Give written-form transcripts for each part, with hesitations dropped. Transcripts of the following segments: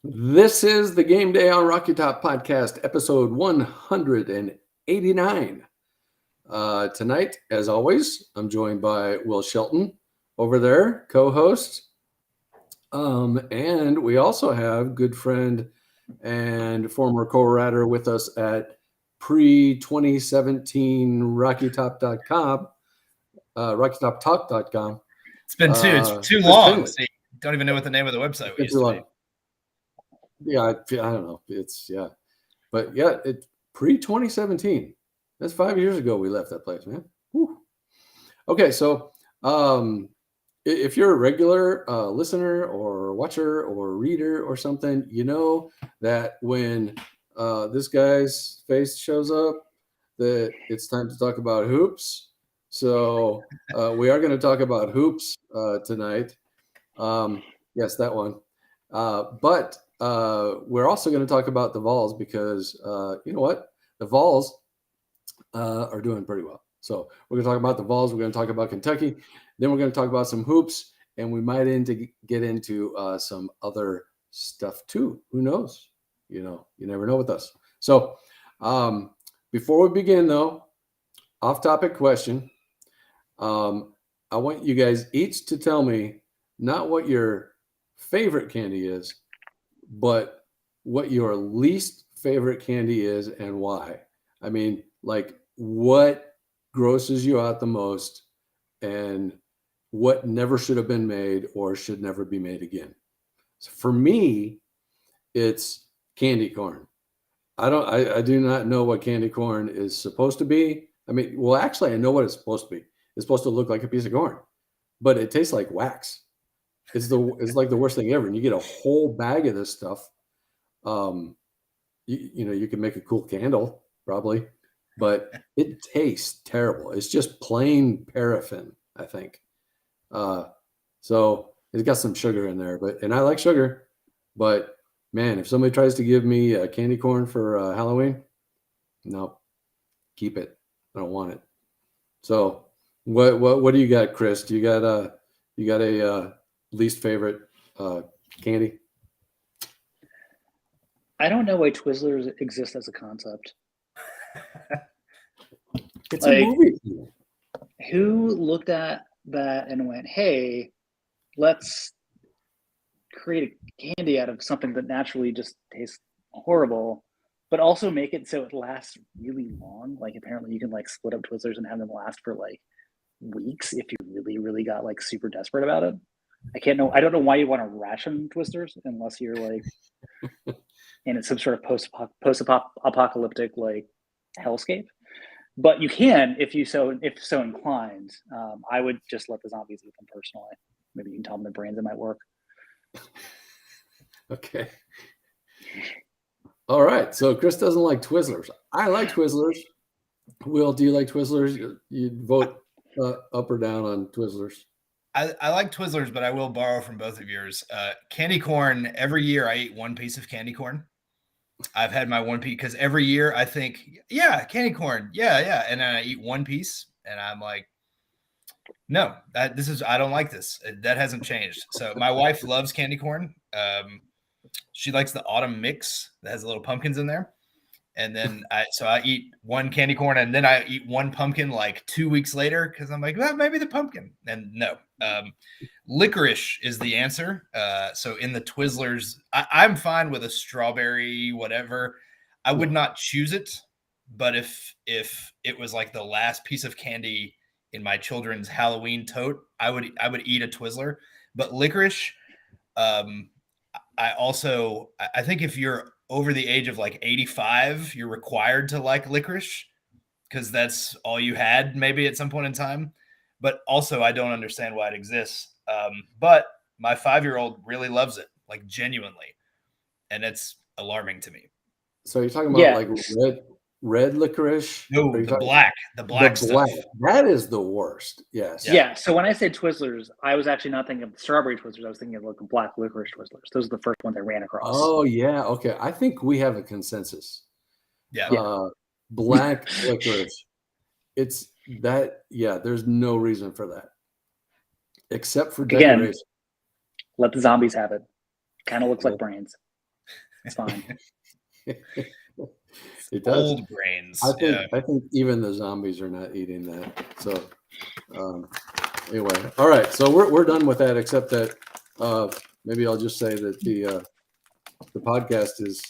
This is the Game Day on Rocky Top podcast, episode 189. Tonight, as always, I'm joined by Will Shelton over there, co-host. And we also have good friend and former co-writer with us at pre-2017 RockyTop.com, RockyTopTalk.com. It's been it's too Chris long. Finley. So you don't even know what the name of the website It's used to be. Yeah, I don't know. But yeah, it's pre-2017. That's 5 years ago we left that place, man. Whew. Okay, so if you're a regular listener or watcher or reader or something, you know that when this guy's face shows up, that it's time to talk about hoops. So we are going to talk about hoops tonight. Yes, that one. But we're also going to talk about the Vols because you know what? The Vols are doing pretty well. So we're going to talk about the Vols. We're going to talk about Kentucky. Then we're going to talk about some hoops, and we might get into some other stuff too. Who knows? You never know with us. So before we begin, though, off-topic question. I want you guys each to tell me not what your favorite candy is, but what your least favorite candy is and why. I mean, like what grosses you out the most and what never should have been made or should never be made again. So for me, it's candy corn. I do not know what candy corn is supposed to be. I mean, well, actually, I know what it's supposed to be. It's supposed to look like a piece of corn, but it tastes like wax. It's like the worst thing ever. And you get a whole bag of this stuff. You can make a cool candle probably, but it tastes terrible. It's just plain paraffin, I think. So it's got some sugar in there, and I like sugar, but man, if somebody tries to give me a candy corn for Halloween, no, keep it. I don't want it. So what do you got, Chris? Do you got a least favorite candy? I don't know why Twizzlers exist as a concept. It's a movie. Who looked at that and went, "Hey, let's create a candy out of something that naturally just tastes horrible, but also make it so it lasts really long." Like apparently you can like split up Twizzlers and have them last for like weeks if you really, really got like super desperate about it. I don't know why you want to ration Twizzlers unless you're like in some sort of post-apocalyptic like hellscape. But you can if so inclined. I would just let the zombies eat them personally. Maybe you can tell them their brains, it might work. Okay. All right. So Chris doesn't like Twizzlers. I like Twizzlers. Will, do you like Twizzlers? You vote up or down on Twizzlers? I like Twizzlers, but I will borrow from both of yours. Candy corn, every year I eat one piece of candy corn. I've had my one piece because every year I think, yeah, candy corn. Yeah. And then I eat one piece and I'm like, no, I don't like this. That hasn't changed. So my wife loves candy corn. She likes the autumn mix that has little pumpkins in there. And then I eat one candy corn and then I eat one pumpkin like 2 weeks later because I'm like, well, maybe the pumpkin. And no, licorice is the answer. So in the Twizzlers, I'm fine with a strawberry, whatever. I would not choose it, but if it was like the last piece of candy in my children's Halloween tote, I would eat a Twizzler. But licorice, I think if you're over the age of like 85, you're required to like licorice because that's all you had maybe at some point in time. But also, I don't understand why it exists. But my 5-year-old really loves it, like genuinely, and it's alarming to me. So you're talking about like red licorice? No, the black stuff. That is the worst. Yes. Yeah. So when I said Twizzlers, I was actually not thinking of strawberry Twizzlers. I was thinking of like black licorice Twizzlers. Those are the first ones I ran across. Oh yeah. Okay. I think we have a consensus. Yeah. Black licorice. It's that. Yeah. There's no reason for that, except for decoration. Again, let the zombies have it. Kind of looks like brains. It's fine. It does. Old brains. I think even the zombies are not eating that. So anyway, all right. So we're done with that, except that maybe I'll just say that the podcast is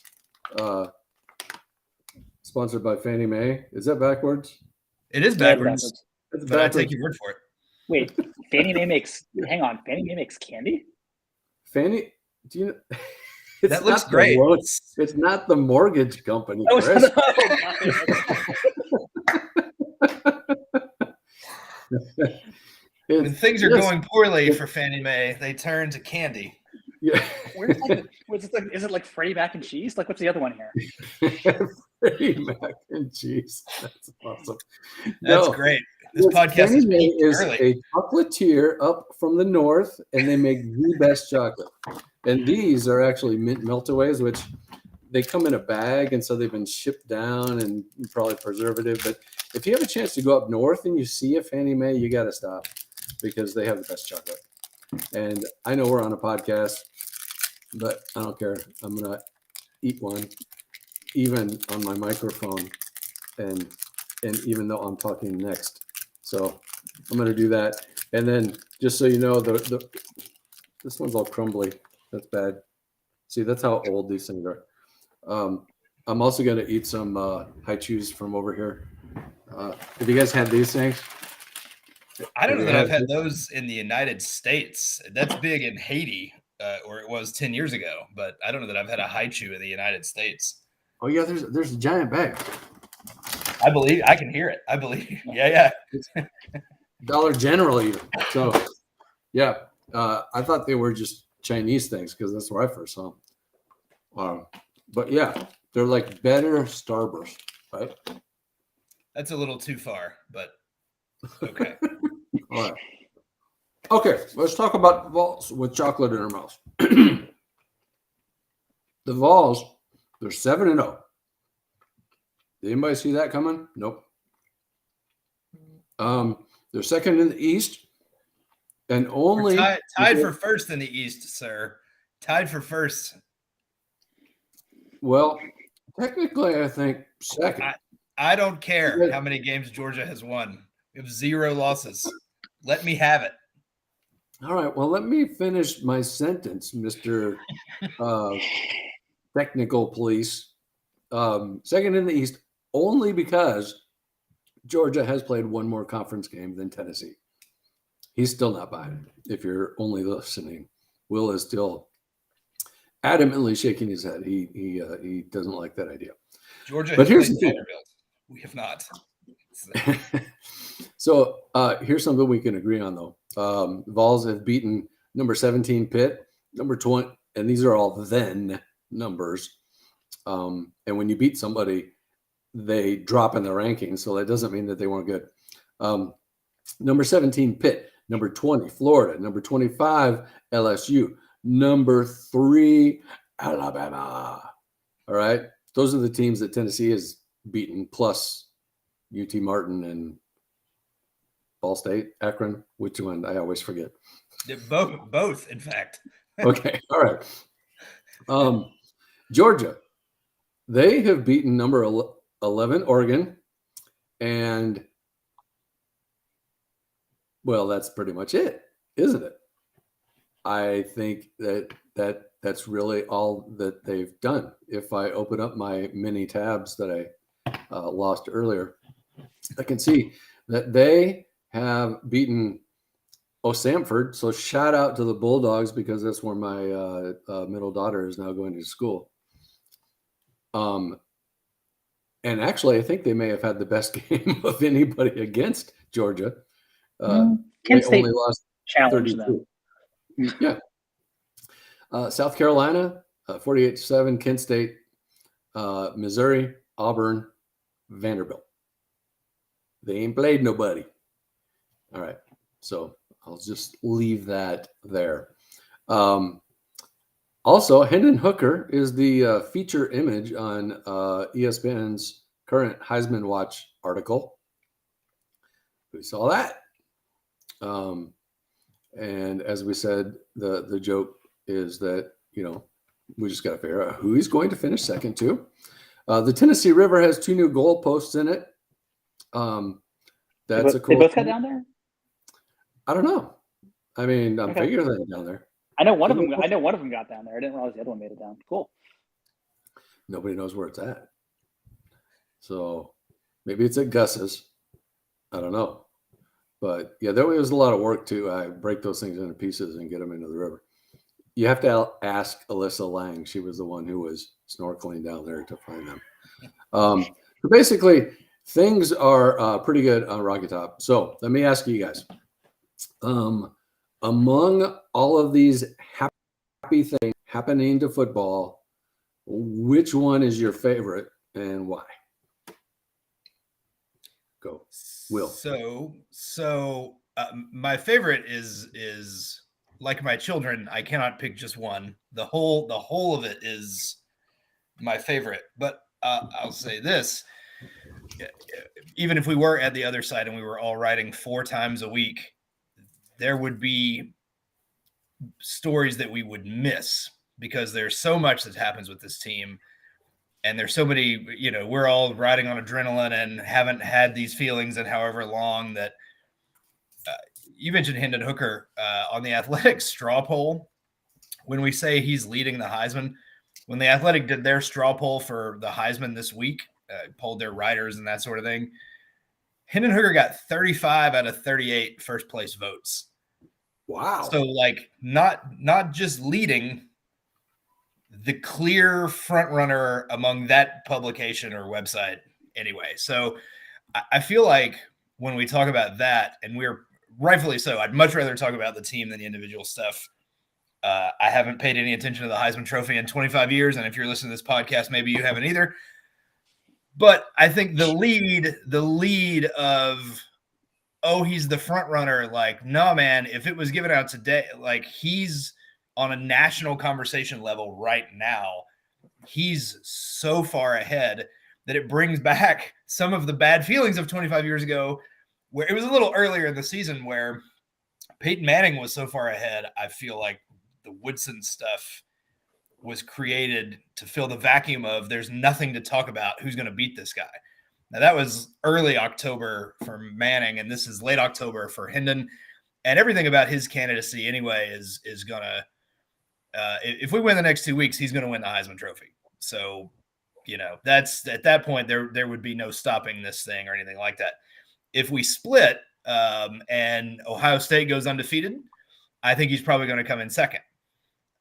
sponsored by Fannie Mae. Is that backwards? It is Yeah, it's backwards, It's but I backwards. take your word for it. Wait, Fannie Mae makes. Hang on, Fannie Mae makes candy. Fannie, do you know? It's That looks not great. It's not the mortgage company, Oh, Chris. When things are going poorly for Fannie Mae, they turn to candy. Yeah. Is it like Freddie mac and cheese? Like, what's the other one here? Freddie mac and cheese. That's awesome. That's great. This podcast Fannie Mae is is early. a chocolatier up from the north, and they make the best chocolate. And these are actually mint meltaways, which they come in a bag, and so they've been shipped down and probably preservative. But if you have a chance to go up north and you see a Fannie Mae, you got to stop because they have the best chocolate. And I know we're on a podcast, but I don't care. I'm gonna eat one, even on my microphone, and even though I'm talking next. So I'm gonna do that. And then just so you know, this one's all crumbly. That's bad. See, that's how old these things are. I'm also gonna eat some high chews from over here. Have you guys had these things? I don't know that I've had those in the United States. That's big in Haiti, or it was 10 years ago. But I don't know that I've had a haichu in the United States. Oh yeah, there's a giant bag. I believe I can hear it. I believe. Yeah. Dollar General even. So yeah, I thought they were just Chinese things because that's where I first saw them. But yeah, they're like better Starburst, right? That's a little too far, but okay. All right. Okay, let's talk about Vols with chocolate in our mouths. The Vols, they're 7-0. Did anybody see that coming? Nope. They're second in the East, and only tied for first in the East, sir. Tied for first. Well, technically, I think second. I don't care how many games Georgia has won. We have 0 losses. Let me have it. All right. Well, let me finish my sentence, Mr. Technical Police. Second in the East, only because Georgia has played one more conference game than Tennessee. He's still not buying it. If you're only listening, Will is still adamantly shaking his head. He doesn't like that idea. Georgia but has here's played the thing. Vanderbilt. We have not. So here's something we can agree on, though. Vols have beaten number 17 Pitt, number 20, and these are all then numbers. And when you beat somebody, they drop in the rankings, so that doesn't mean that they weren't good. Number 17 Pitt, number 20 Florida, number 25 LSU, number 3 Alabama. All right, those are the teams that Tennessee has beaten, plus UT Martin and Ball State, Akron. Which one? I always forget. Both, in fact. Okay, all right. Georgia, they have beaten number 11 Oregon, and well, that's pretty much it, isn't it? I think that's really all that they've done. If I open up my mini tabs that I lost earlier, I can see that they have beaten Samford. So shout out to the Bulldogs, because that's where my middle daughter is now going to school. And actually, I think they may have had the best game of anybody against Georgia. Kent State only lost challenge 32. Them. Yeah. South Carolina, 48-7. Kent State, Missouri, Auburn, Vanderbilt. They ain't played nobody. All right. So I'll just leave that there. Also, Hendon Hooker is the feature image on ESPN's current Heisman Watch article. We saw that. And as we said, the joke is that, We just got to figure out who he's going to finish second to. The Tennessee River has 2 new goalposts in it. That's a cool They both got thing. down there. I don't know. I mean, I'm Okay. figuring they're down there. I know one of them. I know one of them got down there. I didn't realize the other one made it down. Cool. Nobody knows where it's at. So maybe it's at Gus's. I don't know. But yeah, there was a lot of work to break those things into pieces and get them into the river. You have to ask Alyssa Lang. She was the one who was snorkeling down there to find them. So basically, things are pretty good on Rocky Top. So let me ask you guys. Among all of these happy things happening to football, which one is your favorite and why? Go, Will. So my favorite is like my children. I cannot pick just one. The whole of it is my favorite. But I'll say this: even if we were at the other side and we were all riding 4 times a week, there would be stories that we would miss because there's so much that happens with this team. And there's so many, we're all riding on adrenaline and haven't had these feelings in however long that you mentioned Hendon Hooker on the Athletic straw poll. When we say he's leading the Heisman, when the Athletic did their straw poll for the Heisman this week, polled their riders and that sort of thing, Hendon Hooker got 35 out of 38 first place votes. Wow. So like not just leading, the clear front runner among that publication or website anyway. So I feel like when we talk about that, and we're rightfully so, I'd much rather talk about the team than the individual stuff. I haven't paid any attention to the Heisman Trophy in 25 years. And if you're listening to this podcast, maybe you haven't either. But I think the lead of, oh, he's the front runner. Like, no, man, if it was given out today, like he's on a national conversation level right now. He's so far ahead that it brings back some of the bad feelings of 25 years ago, where it was a little earlier in the season where Peyton Manning was so far ahead. I feel like the Woodson stuff was created to fill the vacuum of there's nothing to talk about who's going to beat this guy. Now that was early October for Manning, and this is late October for Hendon. And everything about his candidacy anyway is going to, if we win the next 2 weeks, he's going to win the Heisman Trophy. So, that's at that point there would be no stopping this thing or anything like that. If we split and Ohio State goes undefeated, I think he's probably going to come in second.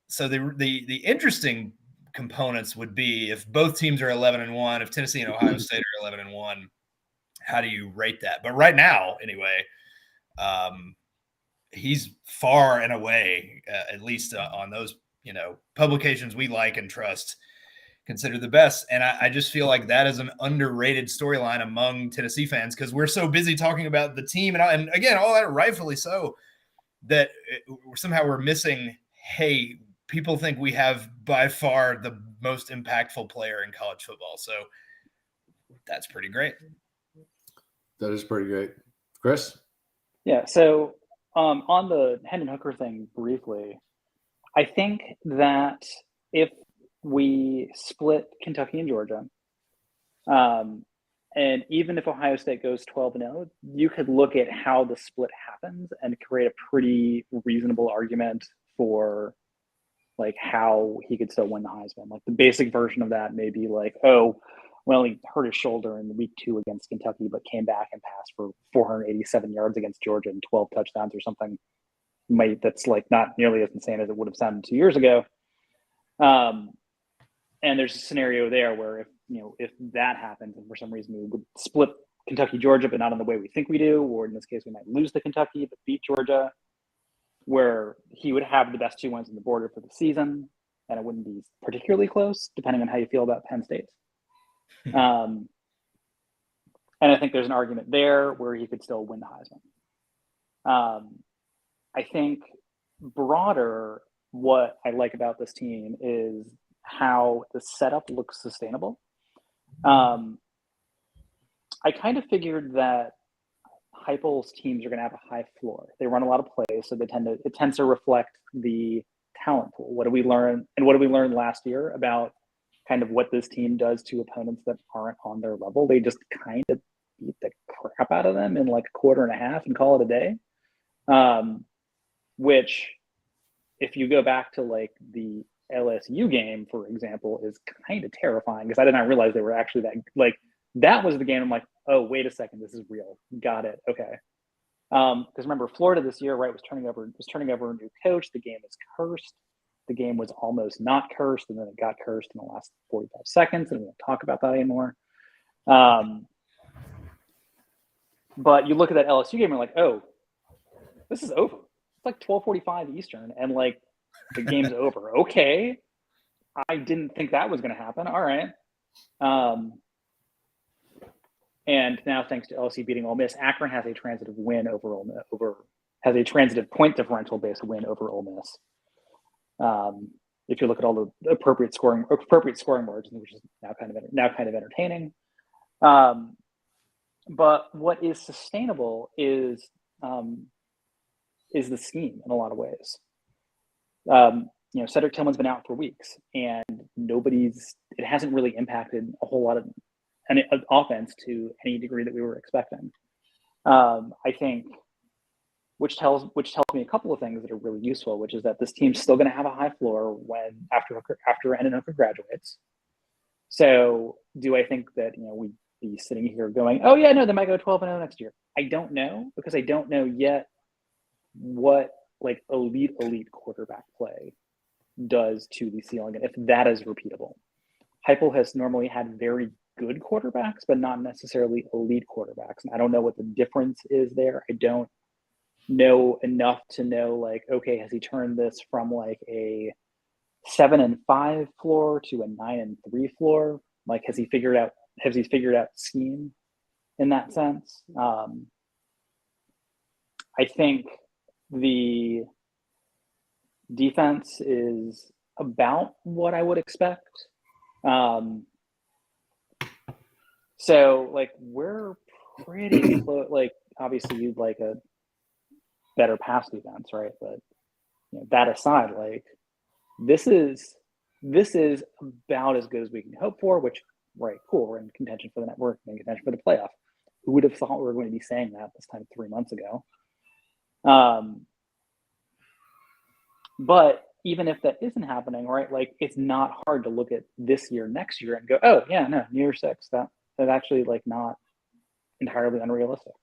So the interesting components would be if both teams are 11-1, if Tennessee and Ohio State are 11-1, how do you rate that? But right now, anyway, he's far and away, at least on those publications we like and trust, considered the best. And I just feel like that is an underrated storyline among Tennessee fans because we're so busy talking about the team and again, all that rightfully so, that somehow we're missing, hey, people think we have by far the most impactful player in college football. So that's pretty great. That is pretty great. Chris? Yeah. So on the Hendon Hooker thing briefly, I think that if we split Kentucky and Georgia, and even if Ohio State goes 12-0, you could look at how the split happens and create a pretty reasonable argument for like how he could still win the Heisman. Like the basic version of that may be like, oh, well, he hurt his shoulder in week 2 against Kentucky, but came back and passed for 487 yards against Georgia and 12 touchdowns or something. That's like not nearly as insane as it would have sounded 2 years ago. And there's a scenario there where if that happens and for some reason we would split Kentucky, Georgia, but not in the way we think we do, or in this case, we might lose to Kentucky, but beat Georgia, where he would have the best 2 wins on the border for the season. And it wouldn't be particularly close, depending on how you feel about Penn State. And I think there's an argument there where he could still win the Heisman. I think broader, what I like about this team is how the setup looks sustainable. I kind of figured that Heupel's teams are going to have a high floor. They run a lot of plays, so it tends to reflect the talent pool. What did we learn? And what did we learn last year about kind of what this team does to opponents that aren't on their level? They just kind of beat the crap out of them in like a quarter and a half and call it a day. Which, if you go back to like the LSU game, for example, is kind of terrifying because I did not realize they were actually that, like, that was the game. I'm like, oh, wait a second, this is real. Got it. Okay. Because remember, Florida this year, right, was turning over a new coach. The game is cursed. The game was almost not cursed, and then it got cursed in the last 45 seconds, and we won't talk about that anymore. But you look at that LSU game, and you're like, oh, this is over. It's like 12:45 Eastern, and like the game's over. Okay, I didn't think that was going to happen. All right. And now, thanks to LSU beating Ole Miss, Akron has a transitive win has a transitive point differential based win over Ole Miss. If you look at all the appropriate scoring margins, which is now kind of entertaining. But what is sustainable is the scheme in a lot of ways. Cedric Tillman's been out for weeks, and it hasn't really impacted a whole lot of an offense to any degree that we were expecting. I think, which tells me a couple of things that are really useful, which is that this team's still going to have a high floor after Hendon Hooker graduates. So, do I think that we'd be sitting here going, "Oh yeah, no, they might go 12-0 next year"? I don't know, because I don't know yet what like elite quarterback play does to the ceiling, and if that is repeatable. Heupel has normally had very good quarterbacks, but not necessarily elite quarterbacks. And I don't know what the difference is there. I don't know enough to know, like, okay, has he turned this from like a 7-5 floor to a 9-3 floor? Like, has he figured out scheme in that sense? I think the defense is about what I would expect. So like we're pretty close. Like, obviously you'd like a better pass defense, right? But that aside, like this is about as good as we can hope for. Which, right, cool. We're in contention for the network, in contention for the playoff. Who would have thought we were going to be saying that this time 3 months ago? But even if that isn't happening, right? Like, it's not hard to look at this year, next year, and go, oh yeah, no, New Year's 6, that's actually like not entirely unrealistic.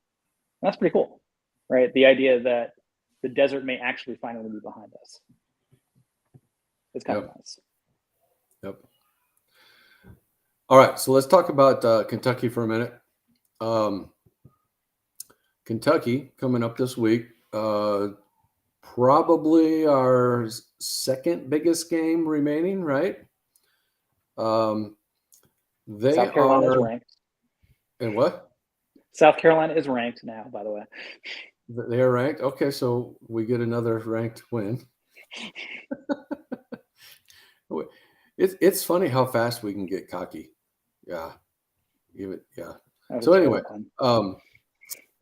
And that's pretty cool, right? The idea that the desert may actually finally be behind us. It's kind of nice. Yep. All right, so let's talk about Kentucky for a minute. Kentucky coming up this week. Probably our second biggest game remaining, right? They South Carolina is are ranked. And what? South Carolina is ranked now, by the way. They are ranked. Okay, so we get another ranked win. It's funny how fast we can get cocky. Yeah. Yeah. So anyway,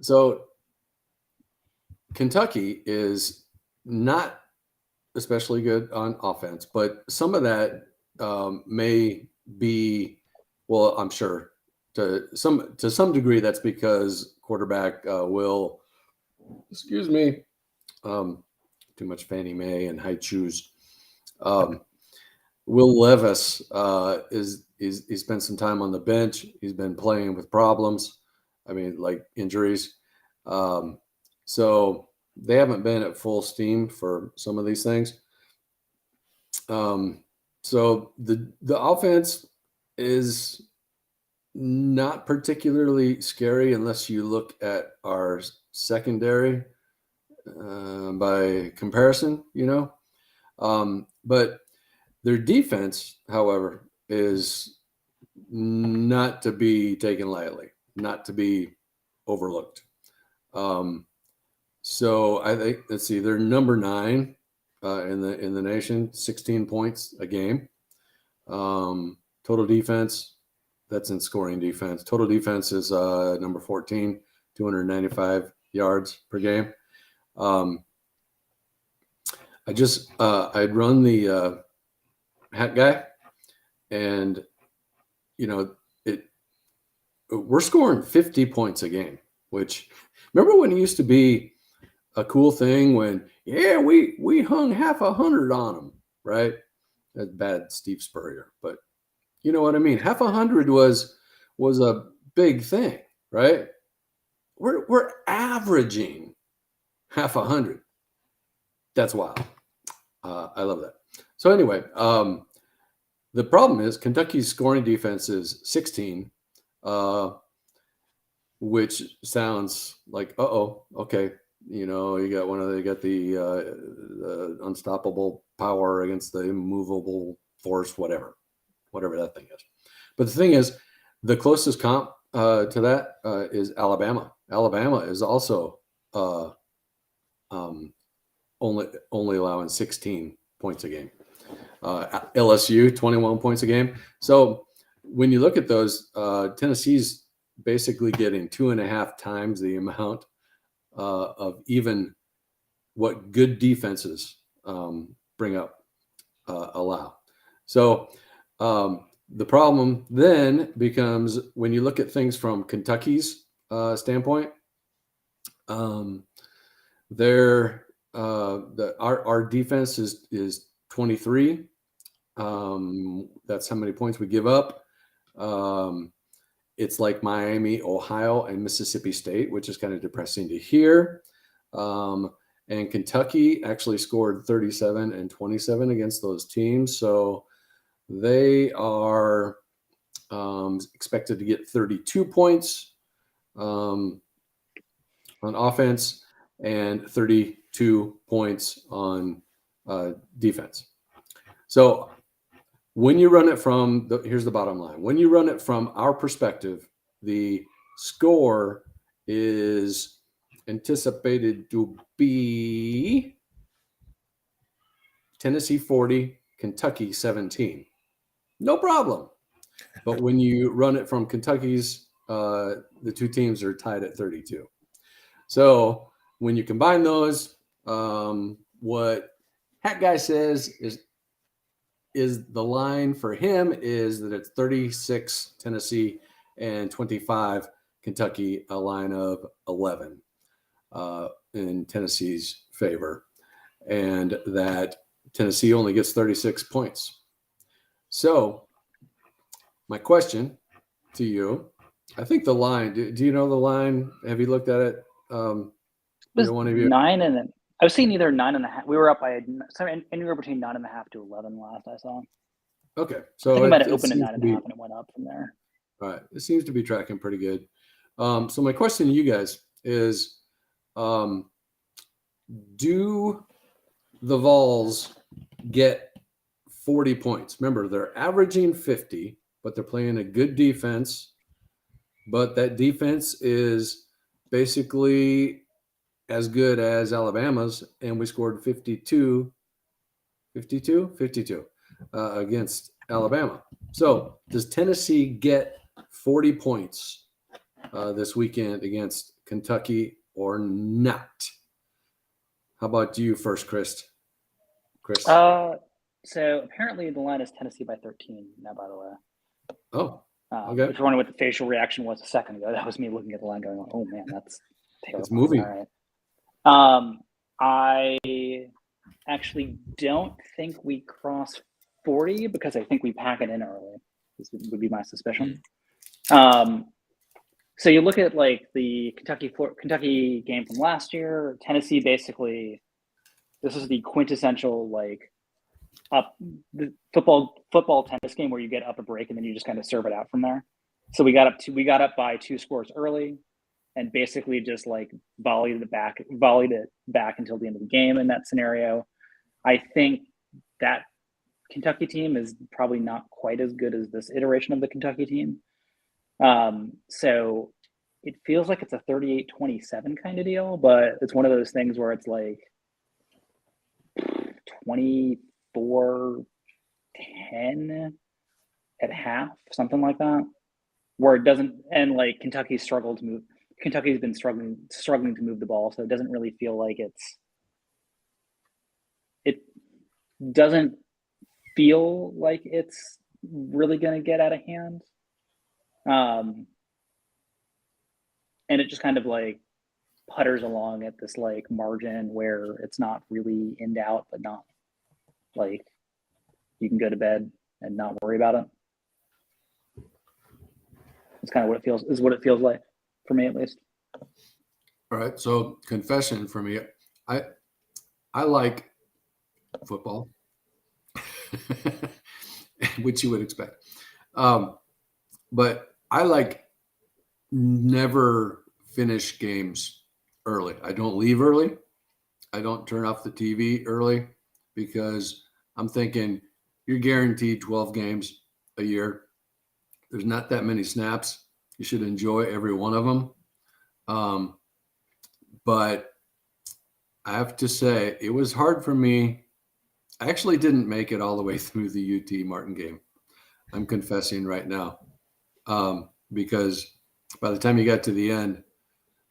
so Kentucky is not especially good on offense, but some of that may be, well, I'm sure to some degree that's because quarterback will, too much Fannie Mae and high shoes. Will Levis he's spent some time on the bench. He's been playing with problems. I mean, like injuries. So they haven't been at full steam for some of these things. So the offense is not particularly scary unless you look at our secondary by comparison, but their defense, however, is not to be taken lightly, not to be overlooked. So I think, let's see, they're number 9 in the nation, 16 points a game. Total defense, that's in scoring defense. Total defense is number 14, 295 yards per game. I'd run the hat guy, and we're scoring 50 points a game, which, remember when it used to be a cool thing when, we hung half 100 on them, right? That's bad Steve Spurrier, but you know what I mean? Half 100 was a big thing, right? We're averaging half 100. That's wild. I love that. So anyway, the problem is Kentucky's scoring defense is 16, which sounds like, okay. You got the unstoppable power against the immovable force, whatever that thing is. But the thing is, the closest comp to that is Alabama. Alabama is also only allowing 16 points a game. LSU 21 points a game. So when you look at those, Tennessee's basically getting 2.5 times the amount of even what good defenses allow. So the problem then becomes when you look at things from Kentucky's standpoint. Our defense is 23. That's how many points we give up. It's like Miami, Ohio, and Mississippi State, which is kind of depressing to hear. And Kentucky actually scored 37 and 27 against those teams. So they are expected to get 32 points on offense and 32 points on defense. So when you run it from here's the bottom line. When you run it from our perspective, the score is anticipated to be Tennessee 40, Kentucky 17. No problem. But when you run it from Kentucky's, the two teams are tied at 32. So when you combine those, what Hat Guy says is the line for him is that it's 36 Tennessee and 25 Kentucky, a line of 11 in Tennessee's favor, and that Tennessee only gets 36 points. So my question to you, I think the line, do you know the line? Have you looked at it? One of you? 9 and then I was seeing either 9.5. We were up by anywhere between 9.5 to 11 last I saw. Okay, so I think it might have opened at 9.5 and it went up from there. All right, it seems to be tracking pretty good. So my question to you guys is, do the Vols get 40 points? Remember, they're averaging 50, but they're playing a good defense. But that defense is basically as good as Alabama's, and we scored 52 against Alabama. So does Tennessee get 40 points this weekend against Kentucky or not? How about you first, Chris? So apparently the line is Tennessee by 13 now, by the way. Oh, okay. If you're wondering what the facial reaction was a second ago, that was me looking at the line going, oh man, that's terrible. It's moving. All right. I actually don't think we cross 40 because I think we pack it in early. This would be my suspicion. So you look at like the Kentucky game from last year. Tennessee basically, this is the quintessential like the football tennis game where you get up a break and then you just kind of serve it out from there. So we got up by 2 scores early, and basically just like volleyed it back until the end of the game in that scenario. I think that Kentucky team is probably not quite as good as this iteration of the Kentucky team. So it feels like it's a 38-27 kind of deal, but it's one of those things where it's like 24-10 at half, something like that, where it doesn't, and like Kentucky's been struggling to move the ball, so it doesn't really feel like doesn't feel like it's really going to get out of hand. And it just kind of like putters along at this like margin where it's not really in doubt, but not like you can go to bed and not worry about it. It's kind of what it feels like for me, at least. All right. So confession for me, I like football, which you would expect. But I like never finish games early. I don't leave early. I don't turn off the TV early because I'm thinking you're guaranteed 12 games a year. There's not that many snaps. You should enjoy every one of them. But I have to say, it was hard for me. I actually didn't make it all the way through the UT Martin game. I'm confessing right now, because by the time you got to the end,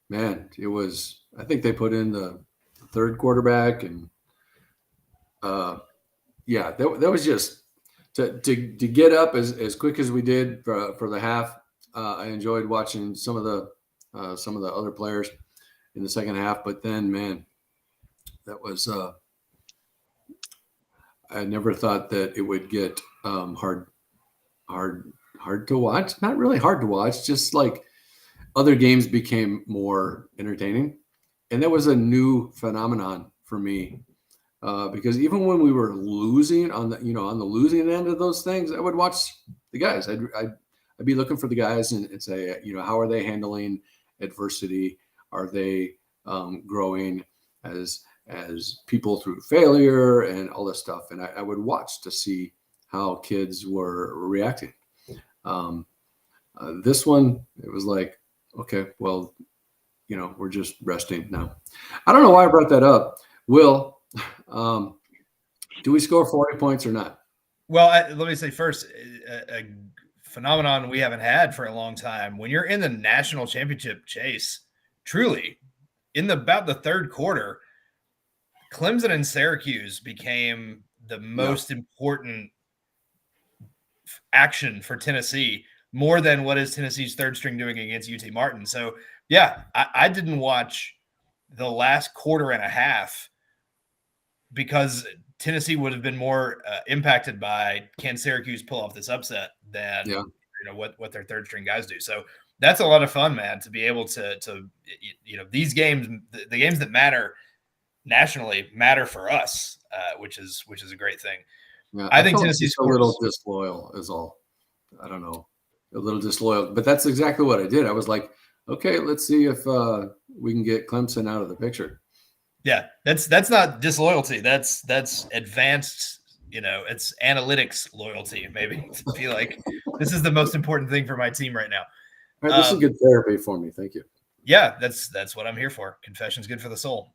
man, it was, I think they put in the third quarterback, and yeah, that was just to get up as quick as we did for the half. I enjoyed watching some of the other players in the second half, but then, man, that was I never thought that it would get hard to watch. Not really hard to watch, just like other games became more entertaining, and that was a new phenomenon for me. Because even when we were losing on the losing end of those things, I would watch the guys. I'd be looking for the guys and say, how are they handling adversity? Are they growing as people through failure and all this stuff? And I would watch to see how kids were reacting. This one, it was like, okay, well, we're just resting now. I don't know why I brought that up. Will, do we score 40 points or not? Well, let me say first, a phenomenon we haven't had for a long time. When you're in the national championship chase, truly, in about the third quarter, Clemson and Syracuse became the most important action for Tennessee, more than what is Tennessee's third string doing against UT Martin. So, yeah, I didn't watch the last quarter and a half because Tennessee would have been more impacted by can Syracuse pull off this upset than what their third string guys do. So that's a lot of fun, man, to be able to these games, the games that matter nationally matter for us, which is a great thing. Yeah, I think Tennessee's a little disloyal is all. I don't know, a little disloyal, but that's exactly what I did. I was like, okay, let's see if we can get Clemson out of the picture. Yeah, that's not disloyalty. That's advanced, it's analytics loyalty, maybe, to feel like this is the most important thing for my team right now. All right, this is good therapy for me. Thank you. Yeah, that's what I'm here for. Confession's good for the soul.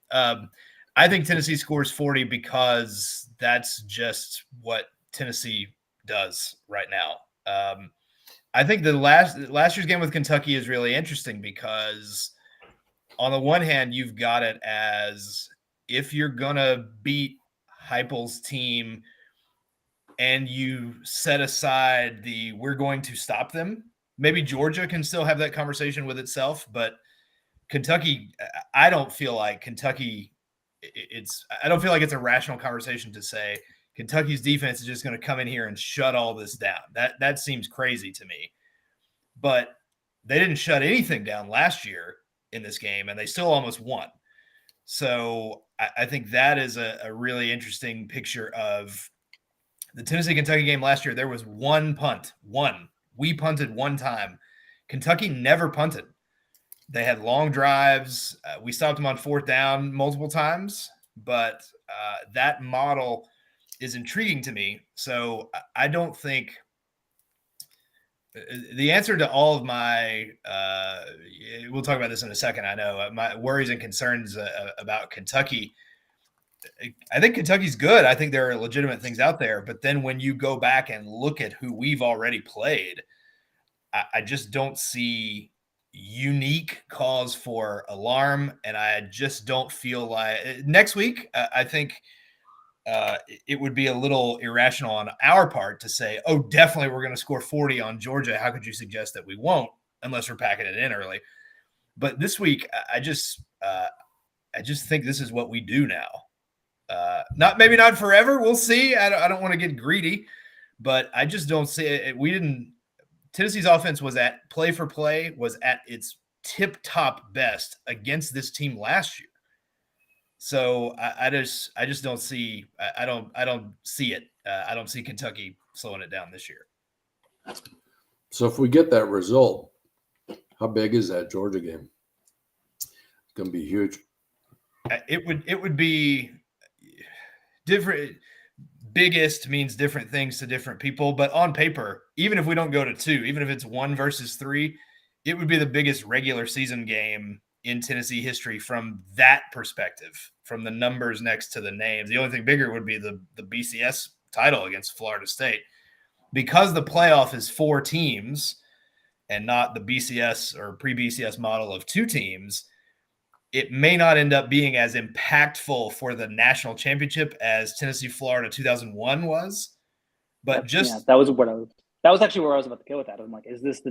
I think Tennessee scores 40 because that's just what Tennessee does right now. I think the last year's game with Kentucky is really interesting because on the one hand, you've got it as if you're going to beat Heupel's team and you set aside we're going to stop them. Maybe Georgia can still have that conversation with itself, but Kentucky, I don't feel like Kentucky I don't feel like it's a rational conversation to say Kentucky's defense is just going to come in here and shut all this down. That seems crazy to me. But they didn't shut anything down last year in this game, and they still almost won. So I think that is a really interesting picture of the Tennessee-Kentucky game last year. There was one punt. We punted one time. Kentucky never punted. They had long drives. We stopped them on fourth down multiple times, but that model is intriguing to me. So I don't think the answer to all of my we'll talk about this in a second. I know my worries and concerns about Kentucky. I think Kentucky's good. I think there are legitimate things out there. But then when you go back and look at who we've already played, I just don't see unique cause for alarm. And I just don't feel like next week, I think it would be a little irrational on our part to say, oh, definitely we're going to score 40 on Georgia. How could you suggest that we won't unless we're packing it in early? But this week, I just think this is what we do now. Maybe not forever. We'll see. I don't want to get greedy, but I just don't see it. Tennessee's offense was at play for play was at its tip top best against this team last year. So I just don't see. I don't see it. I don't see Kentucky slowing it down this year. So if we get that result, how big is that Georgia game? It's going to be huge. It would be different. Biggest means different things to different people, but on paper, even if we don't go to 2, even if it's 1 versus 3, it would be the biggest regular season game in Tennessee history from that perspective, from the numbers next to the names. The only thing bigger would be the BCS title against Florida State. Because the playoff is 4 teams and not the BCS or pre-BCS model of 2 teams, it may not end up being as impactful for the national championship as Tennessee, Florida 2001 was. But that was actually where I was about to go with that. I'm like, is this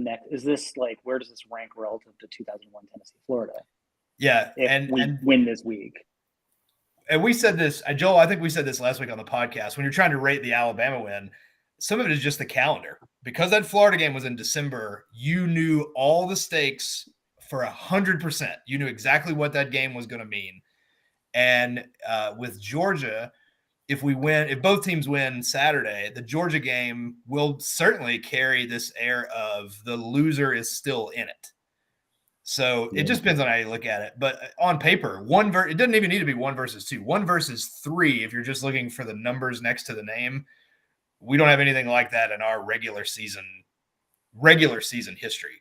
like, where does this rank relative to 2001 Tennessee, Florida? Yeah. If we win this week. And we said this, Joel, I think we said this last week on the podcast. When you're trying to rate the Alabama win, some of it is just the calendar. Because that Florida game was in December, you knew all the stakes for 100%. You knew exactly what that game was going to mean. And with Georgia, if both teams win Saturday, the Georgia game will certainly carry this air of the loser is still in it. So it just depends on how you look at it. But on paper, it doesn't even need to be 1 versus 2. 1 versus 3, if you're just looking for the numbers next to the name, we don't have anything like that in our regular season history.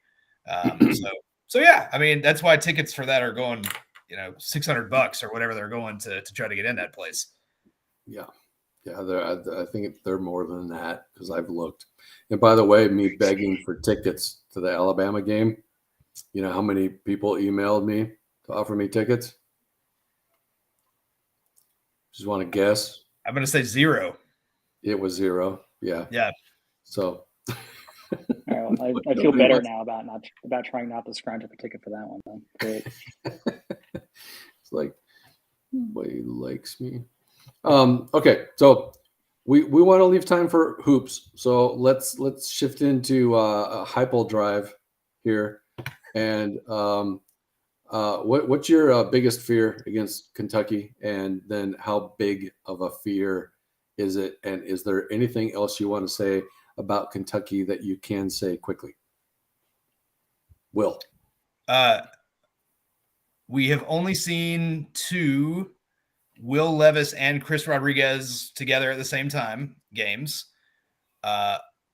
So yeah, I mean, that's why tickets for that are going, $600 or whatever they're going to try to get in that place. Yeah. I think they're more than that because I've looked. And by the way, me begging for tickets to the Alabama game, you know how many people emailed me to offer me tickets? Just want to guess. I'm going to say 0. It was 0. Yeah. Yeah. So. I feel better now about trying not to scrounge up a ticket for that one. Though. Great. It's like nobody likes me. Okay, so we want to leave time for hoops. So let's shift into a hypo drive here. And what's your biggest fear against Kentucky? And then how big of a fear is it? And is there anything else you want to say about Kentucky that you can say quickly? Will. We have only seen 2 Will Levis and Chris Rodriguez together at the same time games.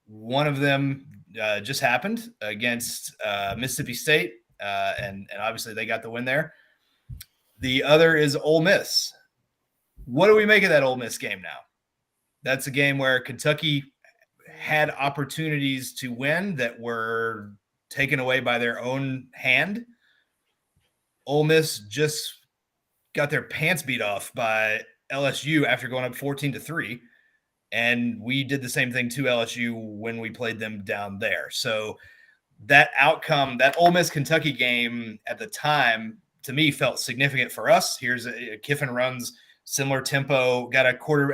One of them just happened against Mississippi State, and obviously they got the win there. The other is Ole Miss. What do we make of that Ole Miss game now? That's a game where Kentucky had opportunities to win that were taken away by their own hand. Ole Miss just got their pants beat off by LSU after going up 14-3. And we did the same thing to LSU when we played them down there. So that outcome, that Ole Miss Kentucky game at the time, to me, felt significant for us. Kiffin runs similar tempo, got a quarter,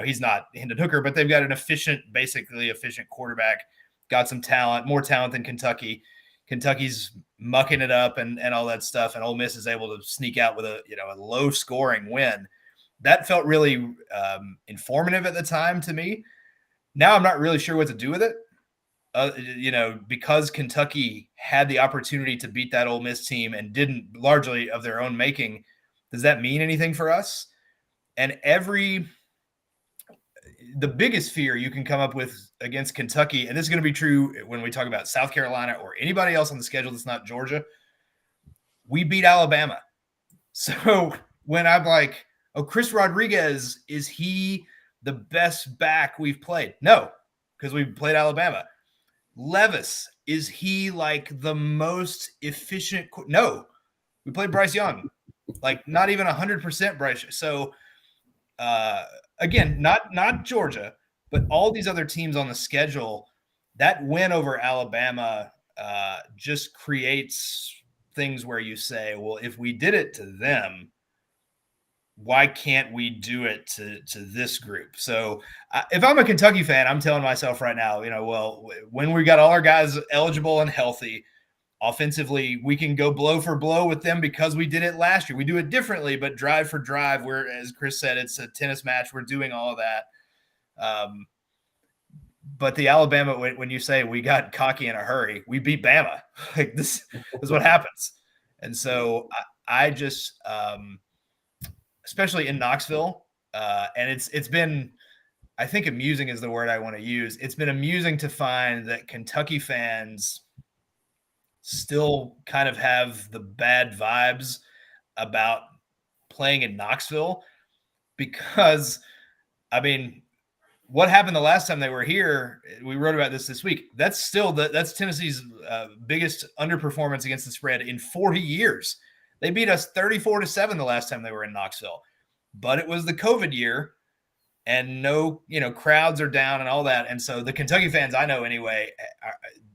he's not Hendon Hooker, but they've got an basically efficient quarterback, got some talent, more talent than Kentucky. Kentucky's mucking it up and all that stuff. And Ole Miss is able to sneak out with a low scoring win. That felt really informative at the time to me. Now I'm not really sure what to do with it. Because Kentucky had the opportunity to beat that Ole Miss team and didn't, largely of their own making, does that mean anything for us? And the biggest fear you can come up with against Kentucky, and this is going to be true when we talk about South Carolina or anybody else on the schedule that's not Georgia, we beat Alabama. So when I'm like, oh, Chris Rodriguez, is he the best back we've played? No, because we played Alabama. Levis, is he like the most efficient? No, we played Bryce Young, like not even 100% Bryce. So again, not Georgia, but all these other teams on the schedule, that win over Alabama just creates things where you say, well, if we did it to them, why can't we do it to this group? So if I'm a Kentucky fan, I'm telling myself right now, well, when we got all our guys eligible and healthy, offensively, we can go blow for blow with them because we did it last year. We do it differently, but drive for drive, where, as Chris said, it's a tennis match. We're doing all of that. But the Alabama, when you say we got cocky in a hurry, we beat Bama. Like, this is what happens. And so I just, especially in Knoxville, and it's been, I think amusing is the word I want to use. It's been amusing to find that Kentucky fans still kind of have the bad vibes about playing in Knoxville, because, I mean, what happened the last time they were here? We wrote about this week. That's Tennessee's biggest underperformance against the spread in 40 years. They beat us 34-7 the last time they were in Knoxville, but it was the COVID year, and no, crowds are down and all that. And so the Kentucky fans I know anyway,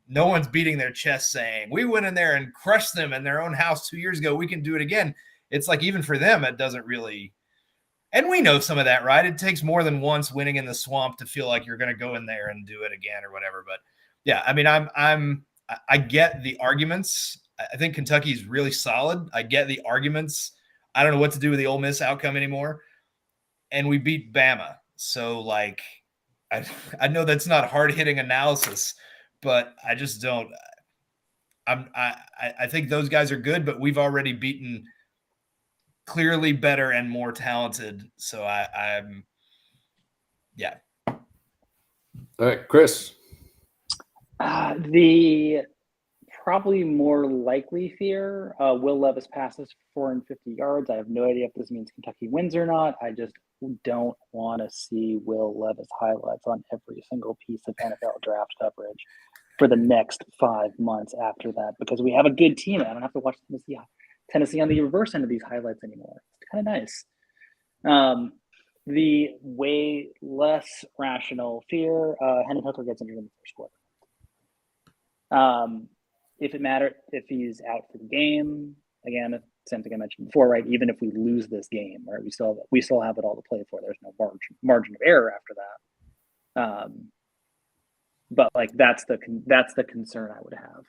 no one's beating their chest saying, we went in there and crushed them in their own house 2 years ago, we can do it again. It's like, even for them, it doesn't really. And we know some of that, right? It takes more than once winning in the swamp to feel like you're going to go in there and do it again or whatever. But yeah, I mean, I get the arguments. I think Kentucky's really solid. I get the arguments. I don't know what to do with the Ole Miss outcome anymore. And we beat Bama. So, like, I know that's not hard-hitting analysis, but I just don't. I think those guys are good, but we've already beaten clearly better and more talented. So I'm. All right, Chris. The probably more likely fear, Will Levis passes for 450 yards. I have no idea if this means Kentucky wins or not. I just don't want to see Will Levis highlights on every single piece of NFL draft coverage for the next 5 months after that, because we have a good team. I don't have to watch Tennessee on the reverse end of these highlights anymore. It's kind of nice. The way less rational fear, Hendon Hooker gets injured in the first quarter. If it matters, if he's out for the game, again, same thing I mentioned before, right? Even if we lose this game, right, we still have it all to play for. There's no margin of error after that. But like that's the concern I would have.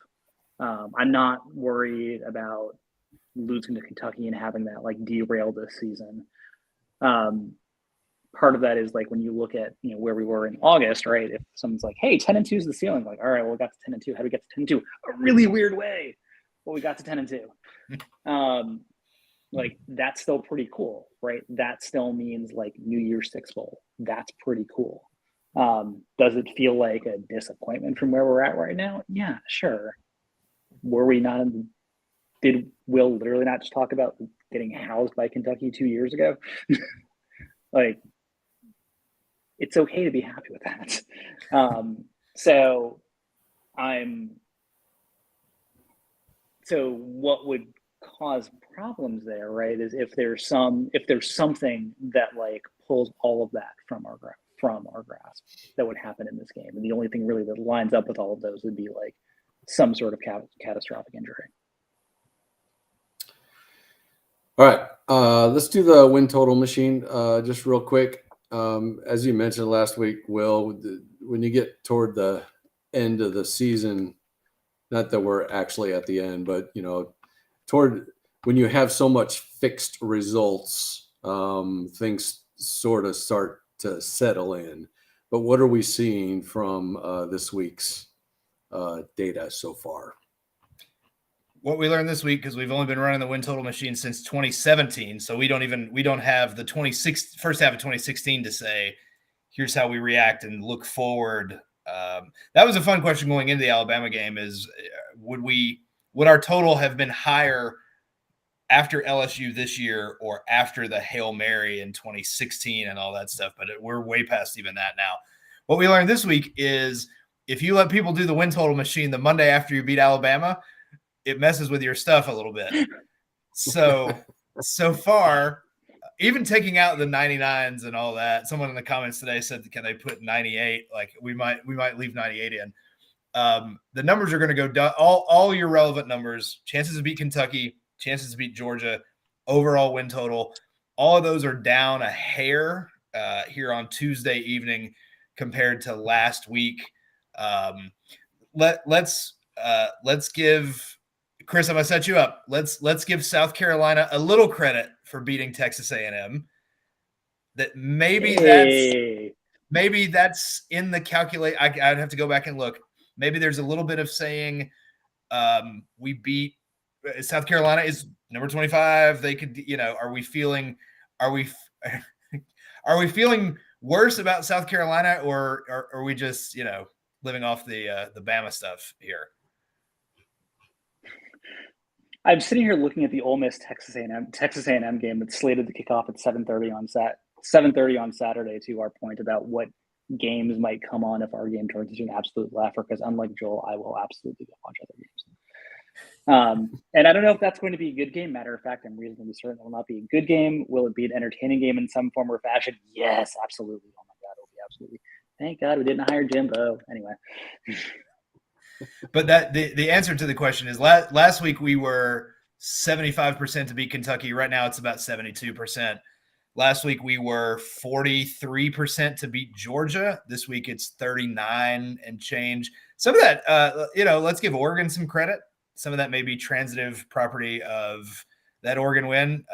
I'm not worried about losing to Kentucky and having that like derail this season. Part of that is like when you look at where we were in August, right? If someone's like, "Hey, 10-2 is the ceiling," like, all right, well, we got to 10-2. How do we get to 10-2? A really weird way. Well, we got to 10-2. Like that's still pretty cool, right? That still means like New Year's Six Bowl. That's pretty cool. Does it feel like a disappointment from where we're at right now? Yeah, sure. Were we not? Did Will literally not just talk about getting housed by Kentucky 2 years ago? Like, it's okay to be happy with that. So what would cause problems there, right, is if there's something that like pulls all of that from our grasp that would happen in this game, and the only thing really that lines up with all of those would be like some sort of catastrophic injury. All right, let's do the win total machine just real quick. As you mentioned last week, Will, when you get toward the end of the season, not that we're actually at the end, but toward when you have so much fixed results, things sort of start to settle in. But what are we seeing from this week's data so far? What we learned this week, because we've only been running the win total machine since 2017, so we don't have the first half of 2016 to say, here's how we react and look forward. That was a fun question going into the Alabama game: is would our total have been higher after LSU this year or after the Hail Mary in 2016 and all that stuff? But we're way past even that now. What we learned this week is if you let people do the win total machine the Monday after you beat Alabama, it messes with your stuff a little bit. So far, even taking out the 99s and all that, someone in the comments today said, can they put 98? Like we might leave 98 in. The numbers are going to go down. All your relevant numbers, chances to beat Kentucky, chances to beat Georgia, overall win total, all of those are down a hair here on Tuesday evening compared to last week. Let's give Chris, I'm gonna set you up. Let's give South Carolina a little credit for beating Texas A&M. That maybe that's in the calculate. I'd have to go back and look. Maybe there's a little bit of saying we beat South Carolina is number 25. They could, are we feeling worse about South Carolina, or are we just, living off the Bama stuff here? I'm sitting here looking at the Ole Miss Texas A&M game that's slated to kick off at 7:30 on Saturday. To our point about what games might come on if our game turns into an absolute laugher, because unlike Joel, I will absolutely go watch other games. And I don't know if that's going to be a good game. Matter of fact, I'm reasonably certain it will not be a good game. Will it be an entertaining game in some form or fashion? Yes, absolutely. Oh my God, it'll be absolutely. Thank God we didn't hire Jimbo. Anyway. But that the answer to the question is last week we were 75% to beat Kentucky. Right now it's about 72%. Last week we were 43% to beat Georgia. This week it's 39 and change. Some of that, let's give Oregon some credit. Some of that may be transitive property of that Oregon win.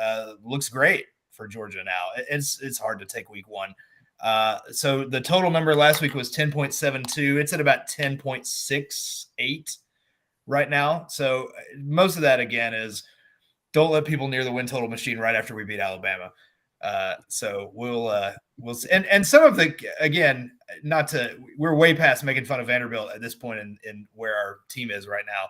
Looks great for Georgia now. It's hard to take week one. So the total number last week was 10.72. It's at about 10.68 right now. So most of that, again, is don't let people near the win total machine right after we beat Alabama. So we'll and some of the, again, we're way past making fun of Vanderbilt at this point in where our team is right now.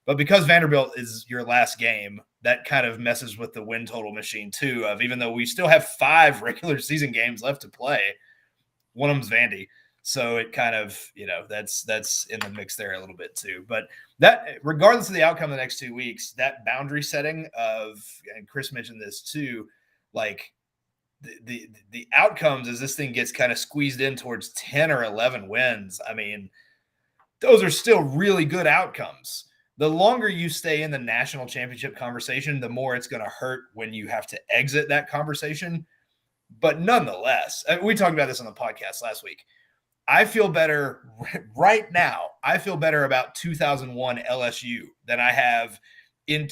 But because Vanderbilt is your last game, that kind of messes with the win total machine too, of even though we still have 5 regular season games left to play, one of them's Vandy. So it kind of, that's in the mix there a little bit too. But that, regardless of the outcome of the next 2 weeks, that boundary setting of, and Chris mentioned this too, like the outcomes as this thing gets kind of squeezed in towards 10 or 11 wins, I mean, those are still really good outcomes. The longer you stay in the national championship conversation, the more it's going to hurt when you have to exit that conversation. But nonetheless, we talked about this on the podcast last week. I feel better right now. I feel better about 2001 LSU than I have in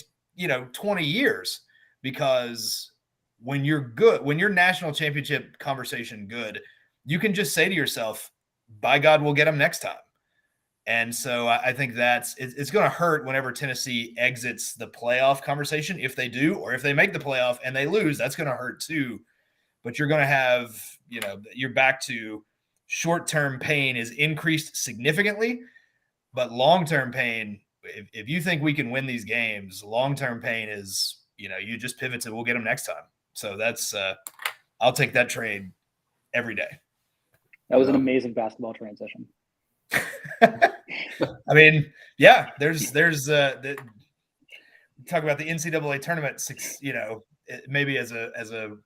20 years, because when you're good, when you're national championship conversation good, you can just say to yourself, by God, we'll get them next time. And so I think it's going to hurt whenever Tennessee exits the playoff conversation. If they do, or if they make the playoff and they lose, that's going to hurt too. But you're going to have, you're back to short-term pain is increased significantly, but long-term pain, if you think we can win these games, long-term pain is, you just pivot to, we'll get them next time. So that's, I'll take that trade every day. That was an amazing basketball transition. I mean, yeah, there's talk about the NCAA tournament, maybe as a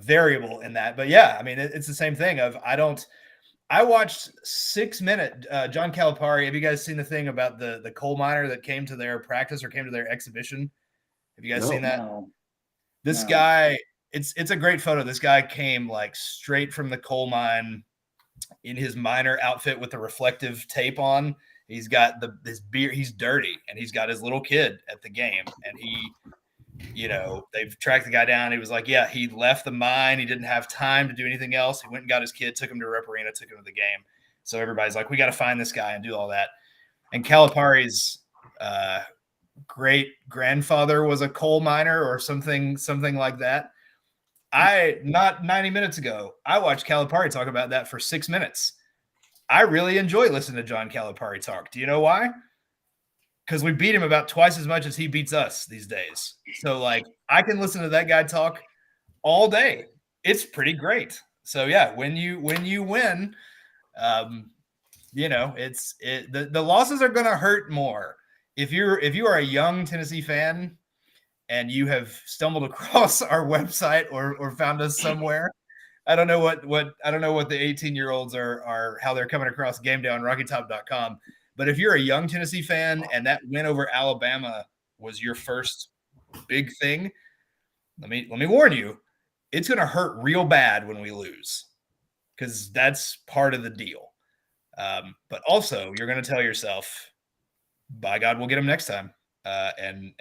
variable in that, but yeah, I mean, it's the same thing of, I watched 6-minute John Calipari. Have you guys seen the thing about the coal miner that came to their practice or came to their exhibition? Have you guys seen that? No. This guy, it's a great photo. This guy came like straight from the coal mine in his miner outfit with the reflective tape on. He's got this beard. He's dirty, and he's got his little kid at the game. And he, they've tracked the guy down. He was like, yeah, he left the mine. He didn't have time to do anything else. He went and got his kid, took him to Rep Arena, took him to the game. So everybody's like, we got to find this guy and do all that. And Calipari's great grandfather was a coal miner or something like that. Not 90 minutes ago, I watched Calipari talk about that for 6 minutes. I really enjoy listening to John Calipari talk. Do you know why? Because we beat him about twice as much as he beats us these days. So like, I can listen to that guy talk all day. It's pretty great. So yeah, when you win, the losses are going to hurt more. If you are a young Tennessee fan and you have stumbled across our website or found us somewhere. I don't know what the 18-year-olds are how they're coming across game day on RockyTop.com. But if you're a young Tennessee fan and that win over Alabama was your first big thing, let me warn you, it's going to hurt real bad when we lose, because that's part of the deal. But also, you're going to tell yourself, by God, we'll get them next time. And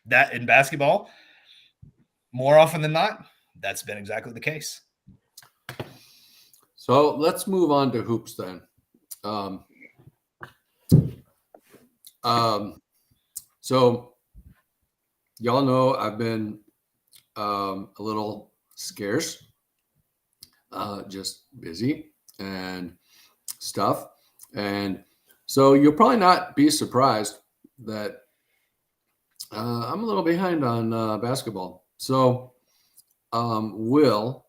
that in basketball, more often than not, that's been exactly the case. So let's move on to hoops then. So y'all know I've been a little scarce, just busy and stuff. And so you'll probably not be surprised that I'm a little behind on basketball. So Will,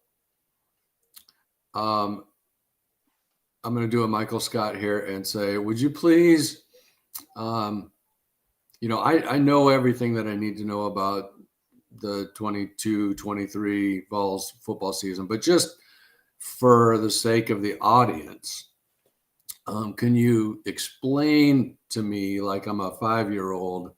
I'm going to do a Michael Scott here and say, would you please, I know everything that I need to know about the 22-23 Vols football season, but just for the sake of the audience, can you explain to me, like I'm a 5-year-old,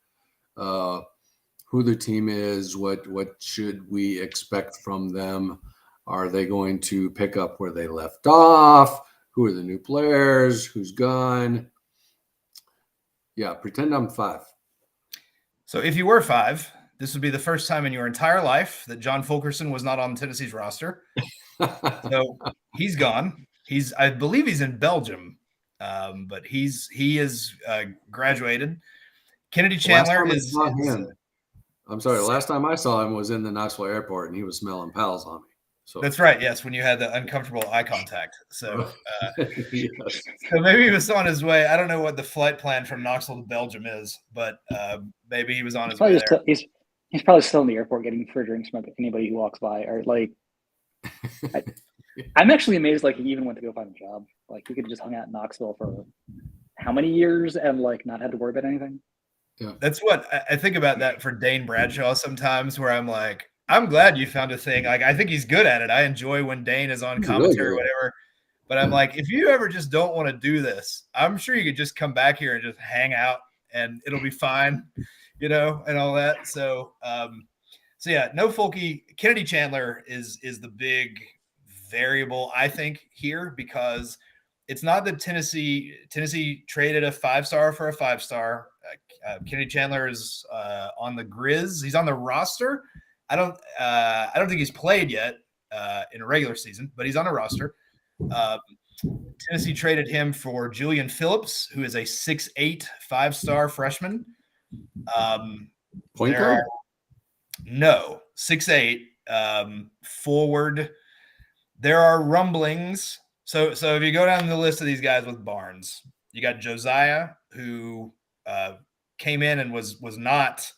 who the team is, what should we expect from them? Are they going to pick up where they left off? Who are the new players? Who's gone? Yeah, pretend I'm 5. So if you were 5, this would be the first time in your entire life that John Fulkerson was not on Tennessee's roster. So he's gone. I believe he's in Belgium, but he is graduated. Kennedy Chandler is. I'm sorry. The last time I saw him was in the Knoxville airport, and he was smelling pals on me. So that's right. Yes, when you had the uncomfortable eye contact. So, yes. So maybe he was on his way. I don't know what the flight plan from Knoxville to Belgium is, but maybe he was on his way there. He's probably still in the airport getting free drinks from anybody who walks by. Or like, I'm actually amazed. Like, he even went to go find a job. Like, he could have just hung out in Knoxville for how many years and like not had to worry about anything. Yeah, that's what I think about that for Dane Bradshaw sometimes, where I'm like, I'm glad you found a thing. Like, I think he's good at it. I enjoy when Dane is on commentary or whatever. But I'm like, if you ever just don't want to do this, I'm sure you could just come back here and just hang out and it'll be fine, and all that. So yeah, no Fulky. Kennedy Chandler is the big variable, I think, here, because it's not that Tennessee traded a 5-star for a 5-star. Kennedy Chandler is on the Grizz. He's on the roster. I don't think he's played yet in a regular season, but he's on a roster. Tennessee traded him for Julian Phillips, who is a 6'8", 5-star freshman. Point guard? No, 6'8", forward. There are rumblings. So if you go down the list of these guys with Barnes, you got Josiah, who came in and was not.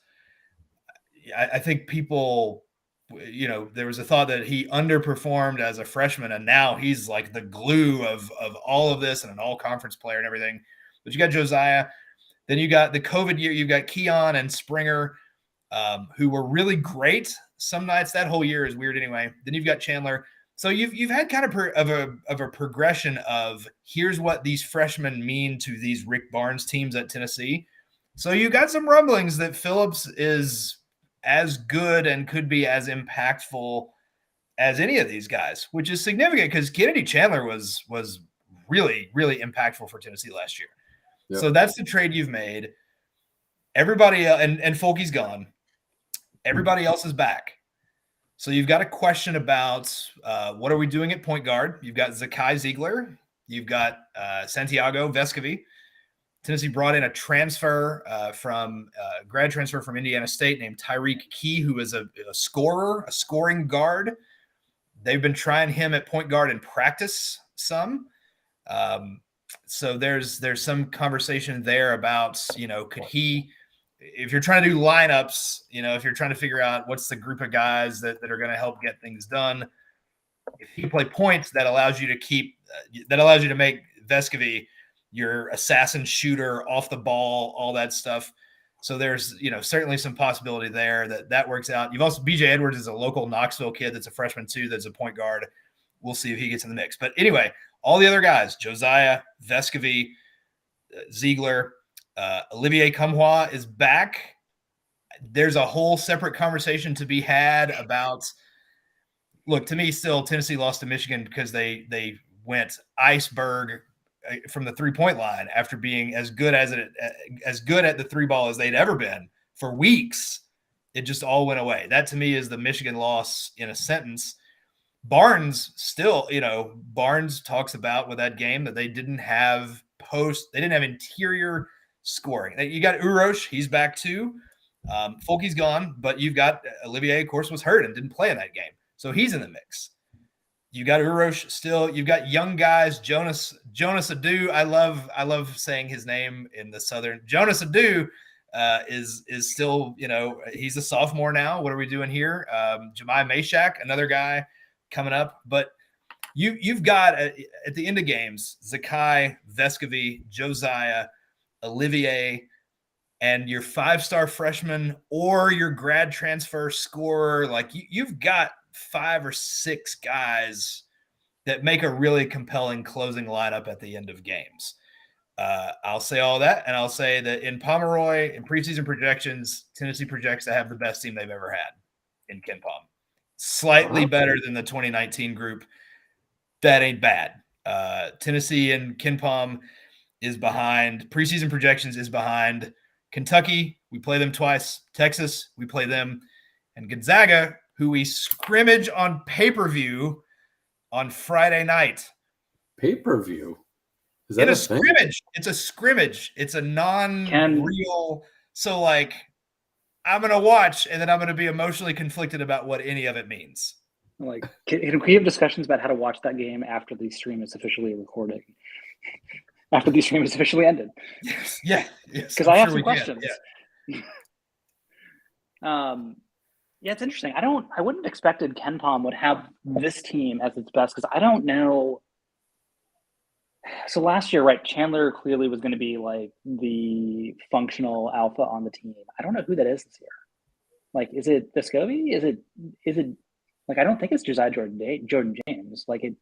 I think people, there was a thought that he underperformed as a freshman, and now he's like the glue of all of this and an all-conference player and everything. But you got Josiah. Then you got the COVID year. You got Keon and Springer, who were really great some nights. That whole year is weird anyway. Then you've got Chandler. So you've had kind of a progression of, here's what these freshmen mean to these Rick Barnes teams at Tennessee. So you got some rumblings that Phillips is as good and could be as impactful as any of these guys, which is significant because Kennedy Chandler was really, really impactful for Tennessee last year. Yep. So that's the trade you've made. Everybody and Fulky's gone. Everybody else is back. So you've got a question about what are we doing at point guard? You've got Zakai Ziegler. You've got Santiago Vescovi. Tennessee brought in a transfer grad transfer from Indiana State named Tyreek Key, who is a scoring guard. They've been trying him at point guard in practice some. So there's some conversation there about, could he, if you're trying to do lineups, if you're trying to figure out what's the group of guys that are going to help get things done, if he play points, that allows you to make Vescovi your assassin shooter off the ball, all that stuff. So there's, certainly some possibility there that works out. You've also, BJ Edwards is a local Knoxville kid that's a freshman too, that's a point guard. We'll see if he gets in the mix. But anyway, all the other guys, Josiah, Vescovy, Ziegler, Olivier Cumhois is back. There's a whole separate conversation to be had about, look, to me, still Tennessee lost to Michigan because they went iceberg from the 3-point line after being as good at the 3-ball as they'd ever been for weeks. It just all went away. That to me is the Michigan loss in a sentence. Barnes still, Barnes talks about with that game that they didn't have interior scoring. You got Urosh, he's back too. Fulke's gone, but you've got Olivier, of course, was hurt and didn't play in that game. So he's in the mix. You got Urosh still. You've got young guys. Jonas Adu. I love saying his name in the Southern. Jonas Adu is still, he's a sophomore now. What are we doing here? Jemai Mashak, another guy coming up. But you've got at the end of games, Zakai, Vescovy, Josiah, Olivier, and your 5-star freshman or your grad transfer scorer. Like you've got 5 or 6 guys that make a really compelling closing lineup at the end of games. I'll say all that, and I'll say that in Pomeroy, in preseason projections, Tennessee projects to have the best team they've ever had in KenPom. Slightly better than the 2019 group. That ain't bad. Tennessee and KenPom is behind. Preseason projections is behind Kentucky. We play them twice. Texas, we play them. And Gonzaga, who we scrimmage on pay-per-view on Friday night. Pay-per-view? Is that in a thing? scrimmage? It's a scrimmage. It's a non-real. So, like, I'm going to watch, and then I'm going to be emotionally conflicted about what any of it means. Like, can we have discussions about how to watch that game after the stream is officially recorded? After the stream is officially ended? Yes. Yeah. Because I have some questions. Yeah. Yeah, it's interesting. I wouldn't have expected KenPom would have this team as its best because I don't know. So last year, right, Chandler clearly was going to be like the functional alpha on the team. I don't know who that is this year. Like, is it Vescovy? Is it like, I don't think it's Josiah Jordan James. Like, it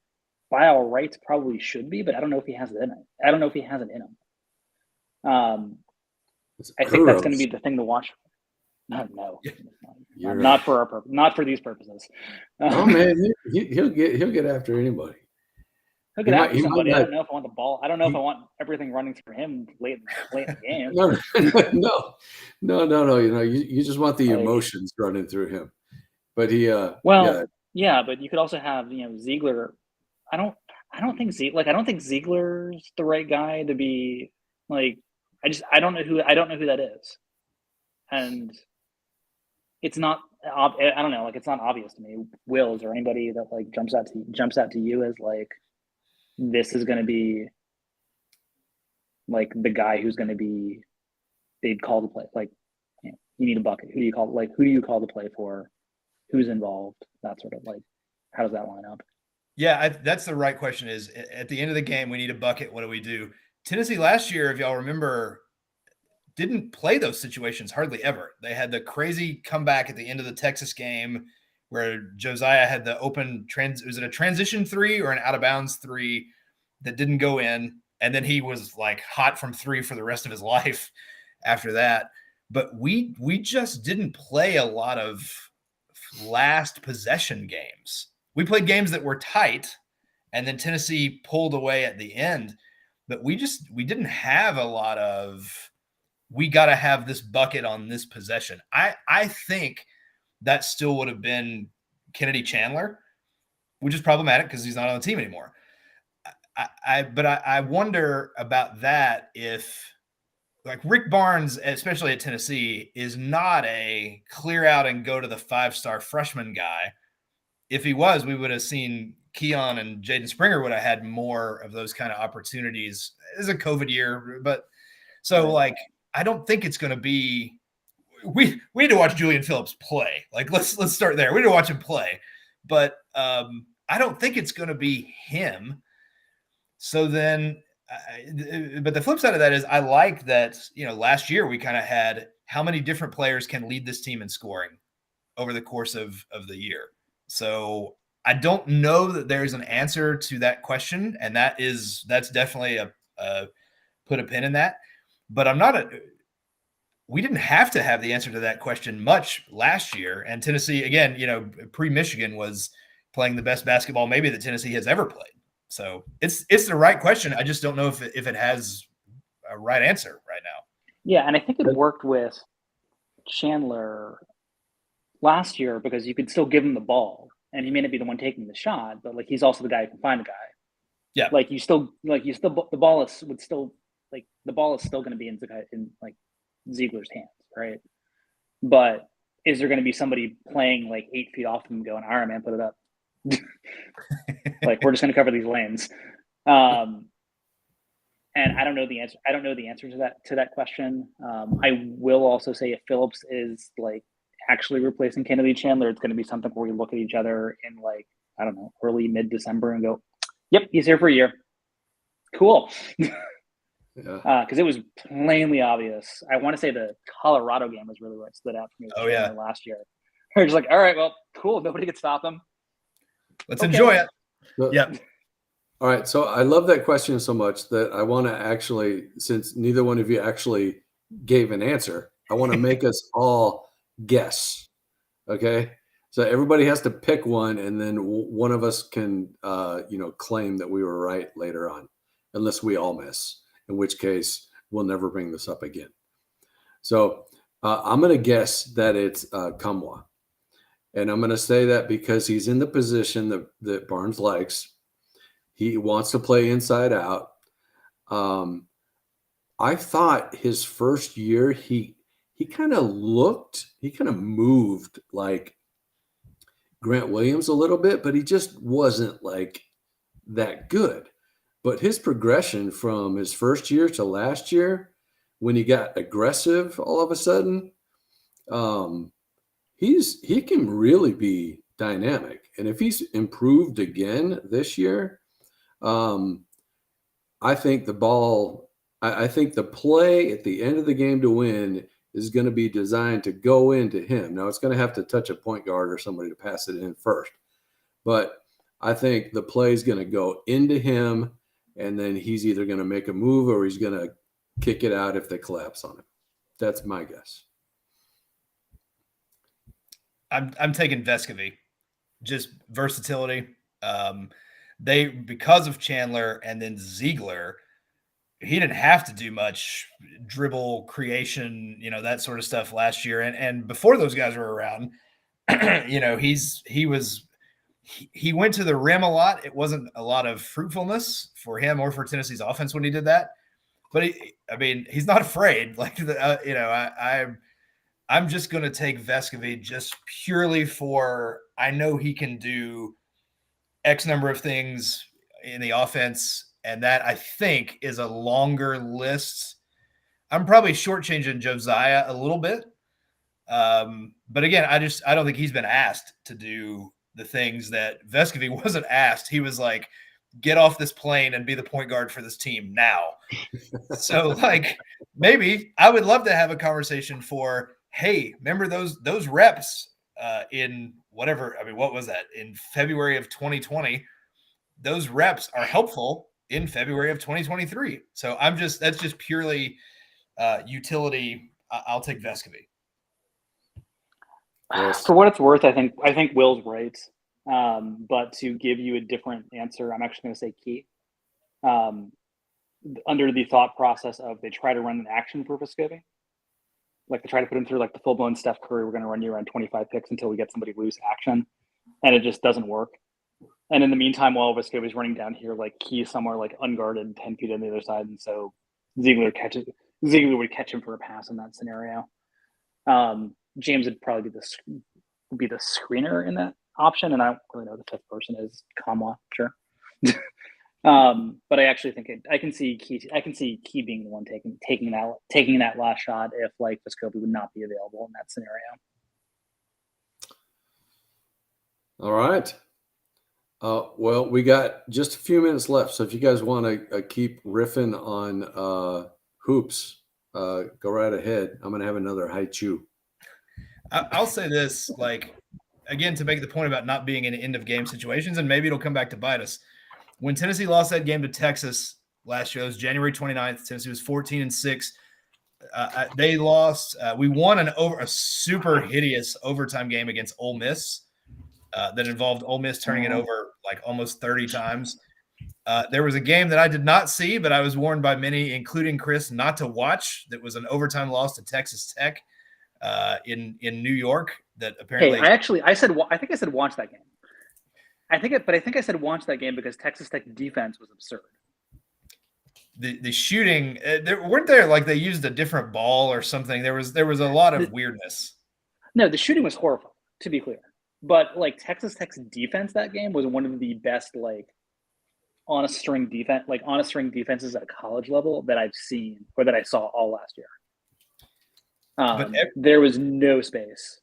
by all rights probably should be, but I don't know if he has it in it. I don't know if he has it in him. I think that's going to be the thing to watch. No, not for these purposes. Oh man, he'll get after anybody. He'll get after somebody. I don't know if I want the ball. I don't know if I want everything running through him late in the game. No. You just want the emotions running through him. But he. Yeah, but you could also have Ziegler. I don't think Ziegler's the right guy to be like. I don't know who that is, and it's not. I don't know. Like, it's not obvious to me. Wills or anybody that like jumps out to you as like, this is going to be like the guy who's going to be. They'd call the play. Like, you need a bucket. Who do you call? Like, who do you call the play for? Who's involved? That sort of like. How does that line up? Yeah, that's the right question. Is at the end of the game, we need a bucket. What do we do? Tennessee last year, if y'all remember, didn't play those situations hardly ever. They had the crazy comeback at the end of the Texas game where Josiah had the open was it a transition 3 or an out of bounds 3 that didn't go in? And then he was like hot from 3 for the rest of his life after that. But we just didn't play a lot of last possession games. We played games that were tight, and then Tennessee pulled away at the end. But we didn't have a lot of, we got to have this bucket on this possession. I think that still would have been Kennedy Chandler, which is problematic because he's not on the team anymore. But I wonder about that if, like, Rick Barnes, especially at Tennessee, is not a clear out and go to the 5-star freshman guy. If he was, we would have seen Keon and Jaden Springer would have had more of those kind of opportunities. It's a COVID year, but so like, I don't think it's going to be, we need to watch Julian Phillips play. Like, let's start there. We need to watch him play, but I don't think it's going to be him. So then but the flip side of that is I like that, last year we kind of had how many different players can lead this team in scoring over the course of the year. So I don't know that there's an answer to that question. And that's definitely a put a pin in that. But we didn't have to have the answer to that question much last year. And Tennessee, again, pre-Michigan was playing the best basketball maybe that Tennessee has ever played. So it's the right question. I just don't know if it has a right answer right now. Yeah, and I think it worked with Chandler last year because you could still give him the ball, and he may not be the one taking the shot, but like he's also the guy who can find the guy. Yeah, the ball is still going to be in like Ziegler's hands, right? But is there going to be somebody playing like 8 feet off him going, all right, man, put it up? Like, we're just going to cover these lanes. And I don't know the answer. I don't know the answer to that question. I will also say if Phillips is like actually replacing Kennedy Chandler, it's going to be something where we look at each other in like, I don't know, early mid-December and go, yep, he's here for a year. Cool. Because it was plainly obvious. I want to say the Colorado game was really what stood out for me. Last year. We're just like, all right, well, cool. Nobody could stop him. Let's enjoy it. Yeah. All right. So I love that question so much that I want to actually, since neither one of you actually gave an answer, I want to make us all guess. Okay. So everybody has to pick one, and then one of us can, claim that we were right later on, unless we all miss, in which case we'll never bring this up again. So I'm going to guess that it's Kamwa. And I'm going to say that because he's in the position that Barnes likes. He wants to play inside out. I thought his first year, he kind of moved like Grant Williams a little bit, but he just wasn't like that good. But his progression from his first year to last year, when he got aggressive all of a sudden, he can really be dynamic. And if he's improved again this year, I think I think the play at the end of the game to win is going to be designed to go into him. Now, it's going to have to touch a point guard or somebody to pass it in first. But I think the play is going to go into him, and then he's either going to make a move or he's going to kick it out if they collapse on him. That's my guess. I'm taking Vescovy. Just versatility. Because of Chandler and then Ziegler, he didn't have to do much dribble creation, that sort of stuff last year. And before those guys were around, he went to the rim a lot. It wasn't a lot of fruitfulness for him or for Tennessee's offense when he did that. But he's not afraid. Like, I'm just going to take Vescovy just purely for, I know he can do X number of things in the offense. And that, I think, is a longer list. I'm probably shortchanging Josiah a little bit. But again, I don't think he's been asked to do the things that Vescovy wasn't asked. He was like, get off this plane and be the point guard for this team now. So like, maybe I would love to have a conversation for, hey, remember those reps in whatever, what was that, in February of 2020? Those reps are helpful in February of 2023. So that's just purely utility. I'll take Vescovy. Yes. For what it's worth, I think Will's right. But to give you a different answer, I'm actually going to say Key. Under the thought process of they try to run an action for Vescovy. Like they try to put him through like the full-blown Steph Curry, we're going to run you around 25 picks until we get somebody loose action. And it just doesn't work. And in the meantime, while Vescovy's running down here, like Key somewhere like unguarded 10 feet on the other side. And so Ziegler would catch him for a pass in that scenario. James would probably be the screener in that option. And I don't really know who the fifth person is. Kamwa, sure. But I actually think I can see Key being the one taking that last shot if like Vescovy would not be available in that scenario. All right. Well, we got just a few minutes left, so if you guys want to keep riffing on hoops, go right ahead. I'm gonna have another high chew. I'll say this, like, again, to make the point about not being in end of game situations, and maybe it'll come back to bite us. When Tennessee lost that game to Texas last year, it was January 29th. Tennessee was 14-6. They lost. We won a super hideous overtime game against Ole Miss that involved Ole Miss turning it over like almost 30 times. There was a game that I did not see, but I was warned by many, including Chris, not to watch. That was an overtime loss to Texas Tech in New York. That apparently, I think I said watch that game. I think I said watch that game because Texas Tech defense was absurd. The shooting, weren't there like they used a different ball or something? There was a lot of weirdness. No, the shooting was horrible, to be clear. But like Texas Tech's defense that game was one of the best like on a string defenses at a college level that I've seen or that I saw all last year. There was no space.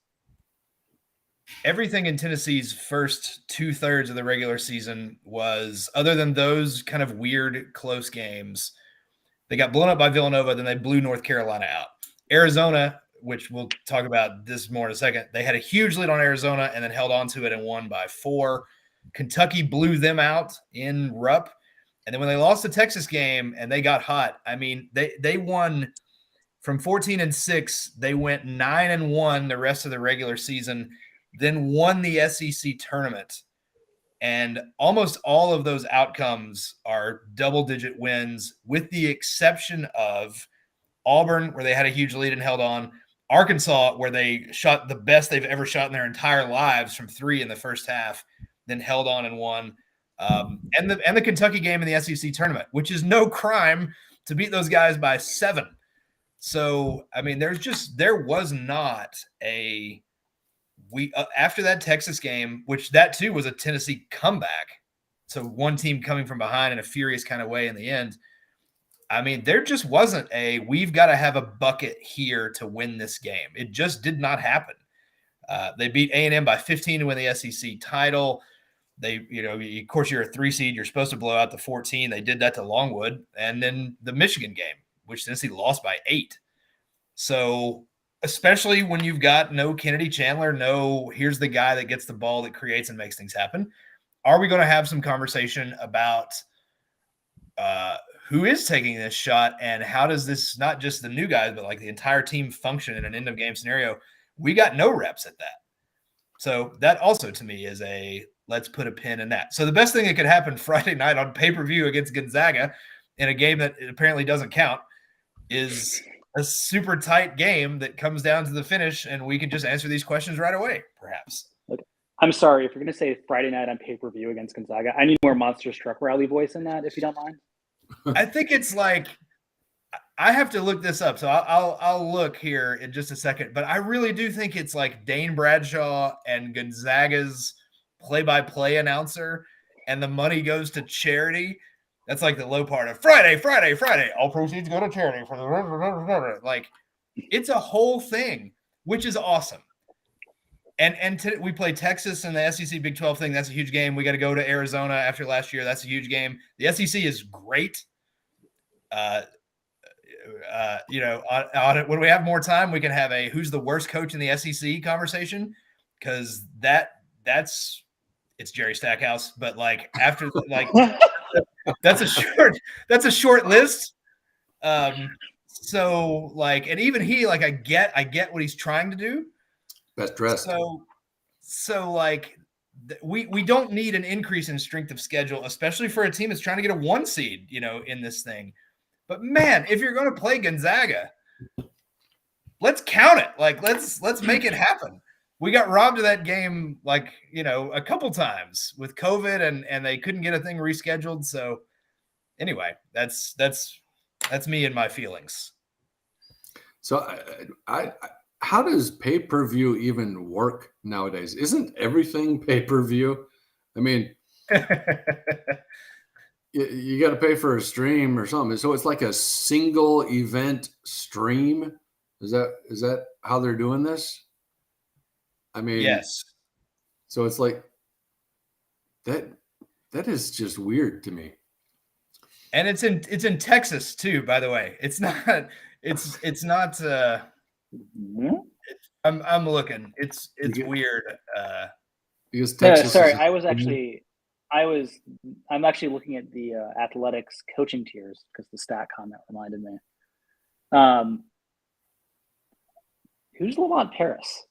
Everything in Tennessee's first 2/3 of the regular season was, other than those kind of weird close games, they got blown up by Villanova, then they blew North Carolina out. Arizona, which we'll talk about this more in a second, they had a huge lead on Arizona and then held on to it and won by 4. Kentucky blew them out in Rupp. And then when they lost the Texas game and they got hot, I mean, they won from 14-6. They went 9-1 the rest of the regular season, then won the SEC tournament. And almost all of those outcomes are double-digit wins, with the exception of Auburn, where they had a huge lead and held on, Arkansas, where they shot the best they've ever shot in their entire lives from 3 in the first half, then held on and won, and the Kentucky game in the SEC tournament, which is no crime to beat those guys by 7. So, I mean, there was not a – after that Texas game, which that too was a Tennessee comeback, so one team coming from behind in a furious kind of way in the end. I mean, there just wasn't we've got to have a bucket here to win this game. It just did not happen. They beat A&M by 15 to win the SEC title. Of course, you're a 3 seed. You're supposed to blow out the 14. They did that to Longwood. And then the Michigan game, which Tennessee lost by 8. So especially when you've got no Kennedy Chandler, here's the guy that gets the ball, that creates and makes things happen. Are we going to have some conversation about who is taking this shot, and how does this, not just the new guys, but like the entire team, function in an end of game scenario? We got no reps at that. So that also to me is let's put a pin in that. So the best thing that could happen Friday night on pay-per-view against Gonzaga in a game that apparently doesn't count is a super tight game that comes down to the finish, and we can just answer these questions right away, perhaps. Okay. I'm sorry, if you're going to say Friday night on pay-per-view against Gonzaga, I need more Monsters Truck Rally voice in that, if you don't mind. I think it's like, I have to look this up, so I'll look here in just a second. But I really do think it's like Dane Bradshaw and Gonzaga's play-by-play announcer, and the money goes to charity. That's like the low part of Friday. All proceeds go to charity for the like. It's a whole thing, which is awesome. And we play Texas in the SEC Big 12 thing. That's a huge game. We got to go to Arizona after last year. That's a huge game. The SEC is great. When we have more time, we can have a who's the worst coach in the SEC conversation, because it's Jerry Stackhouse. But like after that's a short list. So like, and even he, like, I get what he's trying to do. Best dressed. So like, we don't need an increase in strength of schedule, especially for a team that's trying to get a 1 seed, in this thing. But man, if you're going to play Gonzaga, let's count it. Like, let's make it happen. We got robbed of that game, like, a couple times with COVID, and they couldn't get a thing rescheduled. So anyway, that's me and my feelings. So I how does pay-per-view even work nowadays? Isn't everything pay-per-view? I mean, you got to pay for a stream or something. So it's like a single event stream. Is that how they're doing this? I mean, yes. So it's like that. That is just weird to me. And it's in Texas too, by the way. It's not. I'm looking. It's weird. Because Texas. No, sorry. I'm actually looking at the athletics coaching tiers because the stat comment reminded me. Who's Lamont Paris?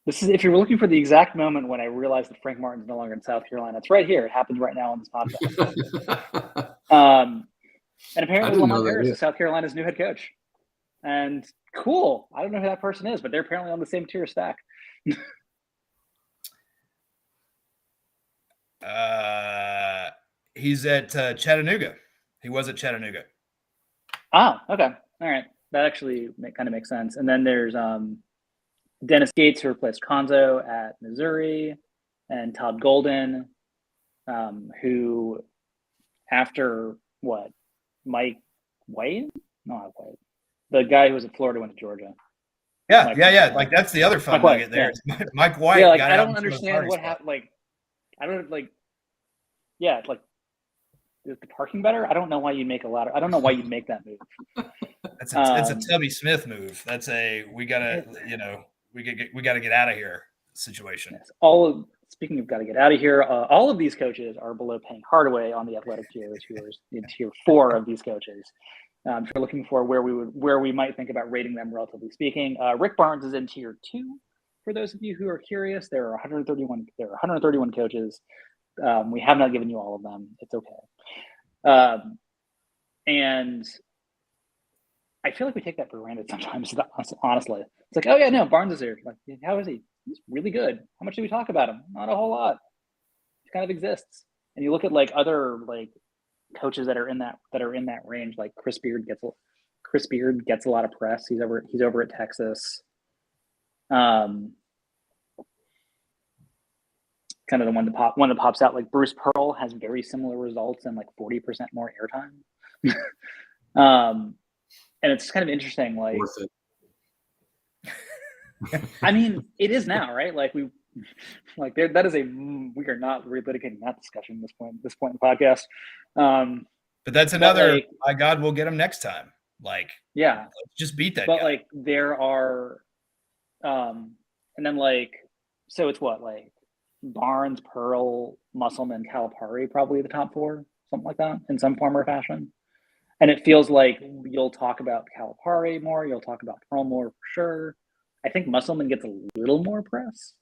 This is if you're looking for the exact moment when I realized that Frank Martin's no longer in South Carolina. It's right here. It happens right now on this podcast. And apparently Lamont Paris is South Carolina's new head coach. And cool. I don't know who that person is, but they're apparently on the same tier stack. He's at Chattanooga. He was at Chattanooga. Oh, okay. All right. That actually kind of makes sense. And then there's Dennis Gates, who replaced Conzo at Missouri, and Todd Golden, who after what? Mike White? No, not White. The guy who was at Florida went to Georgia. Yeah. Like that's the other fun nugget there. Yeah. Mike White. Yeah, like I don't understand what happened. Like I don't like. Yeah, like is the parking better? I don't know why you make I don't know why you make that move. It's a Tubby Smith move. That's we gotta get out of here situation. Yes. Speaking of got to get out of here, all of these coaches are below Penny Hardaway on the athletic tier, in tier 4 of these coaches. If you're looking for where we might think about rating them, relatively speaking, Rick Barnes is in tier 2. For those of you who are curious, there are 131. There are 131 coaches. We have not given you all of them. It's okay. And I feel like we take that for granted sometimes. Honestly, it's like, oh yeah, no, Barnes is here. Like, how is he? He's really good. How much do we talk about him? Not a whole lot. He kind of exists. And you look at like other like coaches that are in that range. Like Chris Beard gets a lot of press. He's over at Texas. Kind of the one that pops out. Like Bruce Pearl has very similar results and like 40% more airtime. And it's kind of interesting. Like, I mean, it is now, right? Like we are not relitigating that discussion at this point in the podcast. But that's another. Like, by God, we'll get them next time. Like, yeah, just beat that. But guy. Like there are, and then like, so it's what like Barnes, Pearl, Musselman, Calipari, probably the top 4, something like that, in some form or fashion. And it feels like you'll talk about Calipari more, you'll talk about Pearl more for sure. I think Musselman gets a little more press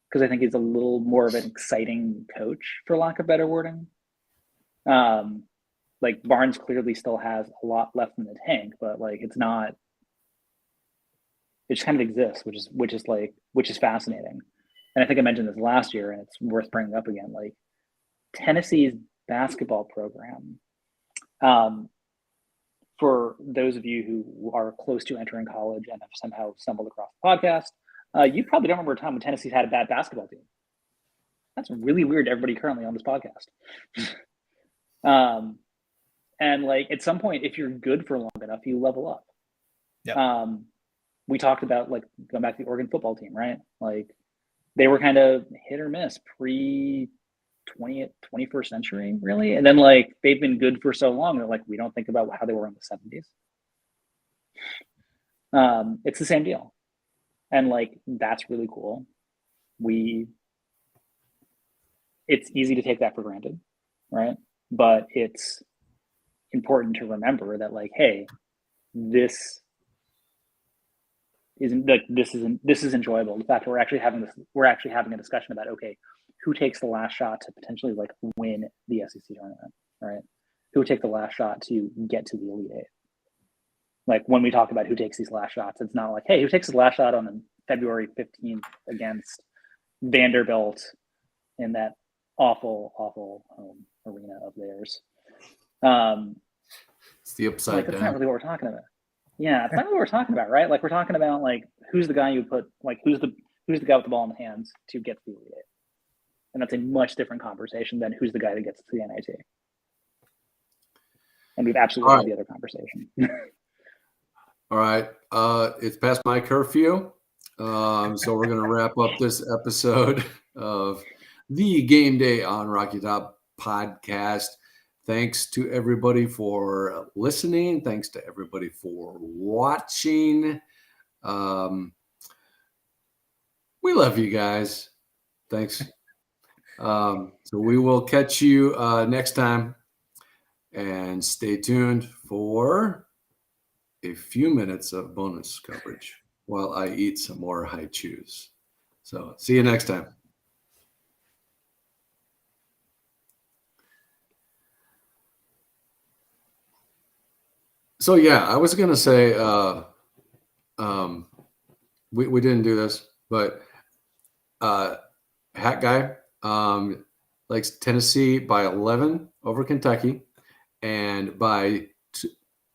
because I think he's a little more of an exciting coach, for lack of better wording. Like Barnes clearly still has a lot left in the tank, but like it just kind of exists, which is fascinating. And I think I mentioned this last year, and it's worth bringing up again. Like Tennessee's basketball program, for those of you who are close to entering college and have somehow stumbled across the podcast, you probably don't remember a time when Tennessee's had a bad basketball team. That's really weird to everybody currently on this podcast. And like at some point, if you're good for long enough, you level up. Yeah. We talked about like going back to the Oregon football team, right? Like they were kind of hit or miss pre 21st century, really. And then like they've been good for so long that like we don't think about how they were in the 70s. It's the same deal. And like that's really cool. It's easy to take that for granted, right? But it's important to remember that like, hey, this is enjoyable. The fact that we're actually having a discussion about, okay, who takes the last shot to potentially like win the SEC tournament, right? Who would take the last shot to get to the Elite Eight? Like when we talk about who takes these last shots, it's not like, hey, who takes his last shot on February 15th against Vanderbilt in that awful home arena of theirs. It's the upside like, down. That's not really what we're talking about. Yeah, it's not what we're talking about, right? Like we're talking about like who's the guy you put, like who's the guy with the ball in the hands to get to the Elite Eight. And that's a much different conversation than who's the guy that gets to the NIT. And we've absolutely had the other conversation. All right. It's past my curfew. So we're going to wrap up this episode of the Game Day on Rocky Top podcast. Thanks to everybody for listening. Thanks to everybody for watching. We love you guys. Thanks. So we will catch you next time, and stay tuned for a few minutes of bonus coverage while I eat some more high chews. So see you next time. So yeah, I was gonna say we didn't do this, but Hat Guy likes Tennessee by 11 over Kentucky and by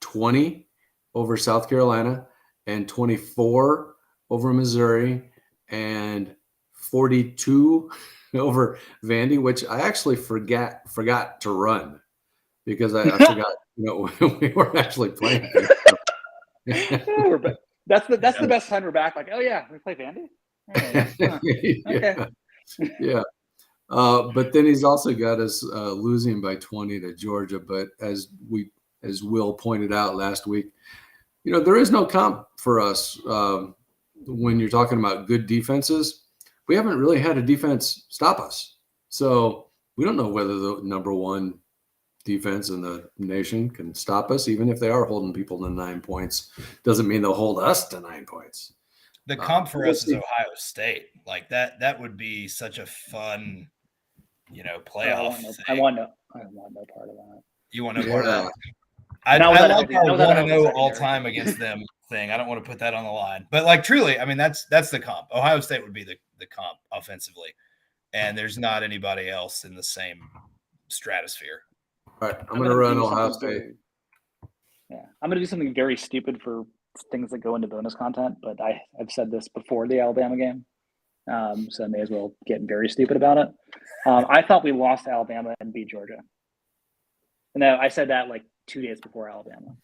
20 over South Carolina and 24 over Missouri and 42 over Vandy, which I actually forgot to run because I forgot, we weren't actually playing. That's the best time we're back. Like, oh yeah, we play Vandy. Okay. Yeah. But then he's also got us losing by 20 to Georgia. But as Will pointed out last week, there is no comp for us when you're talking about good defenses. We haven't really had a defense stop us. So we don't know whether the number one defense in the nation can stop us, even if they are holding people to 9 points. Doesn't mean they'll hold us to 9 points. The comp for us is Ohio State. Like that would be such a fun, playoff. I want no part of that. You want no part of that? I like our 1-0 all time against them thing. I don't want to put that on the line, but truly, I mean, that's the comp. Ohio State would be the comp offensively, and there's not anybody else in the same stratosphere. All right, I'm going to run Ohio State. Yeah, I'm going to do something very stupid for things that go into bonus content, but I've said this before the Alabama game, so I may as well get very stupid about it. I thought we lost to Alabama and beat Georgia. No, I said that 2 days before Alabama.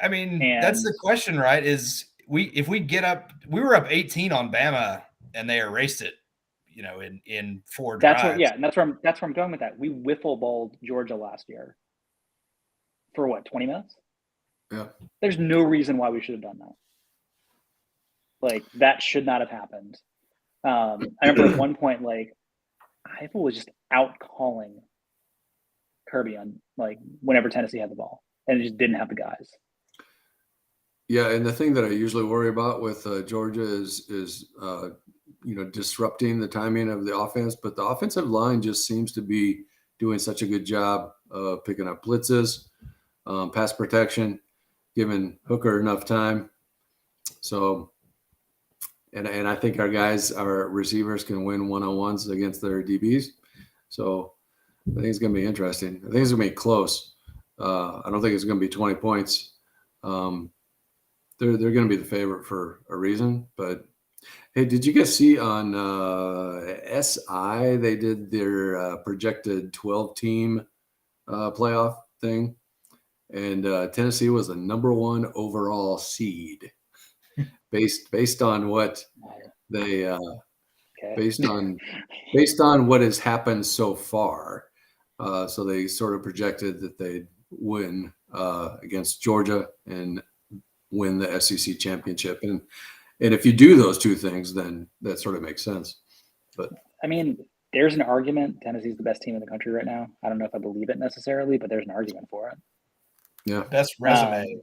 I mean, that's the question, right? Is if we get up, we were up 18 on Bama and they erased it, in 4 drives. And that's where I'm going with that. We wiffle balled Georgia last year for 20 minutes? Yeah. There's no reason why we should have done that. That should not have happened. I remember at one point, Heupel was just out calling Kirby on whenever Tennessee had the ball, and it just didn't have the guys. Yeah, and the thing that I usually worry about with Georgia is disrupting the timing of the offense, but the offensive line just seems to be doing such a good job of picking up blitzes, pass protection, giving Hooker enough time. So, and I think our receivers can win one-on-ones against their DBs. So I think it's going to be interesting. I think it's going to be close. I don't think it's going to be 20 points. They're going to be the favorite for a reason. But hey, did you guys see on SI they did their projected 12-team playoff thing, and Tennessee was the number 1 overall seed based on what they based on what has happened so far. So they sort of projected that they'd win against Georgia and win the SEC championship. And if you do those two things, then that sort of makes sense. But I mean, there's an argument Tennessee's the best team in the country right now. I don't know if I believe it necessarily, but there's an argument for it. Yeah. Best resume.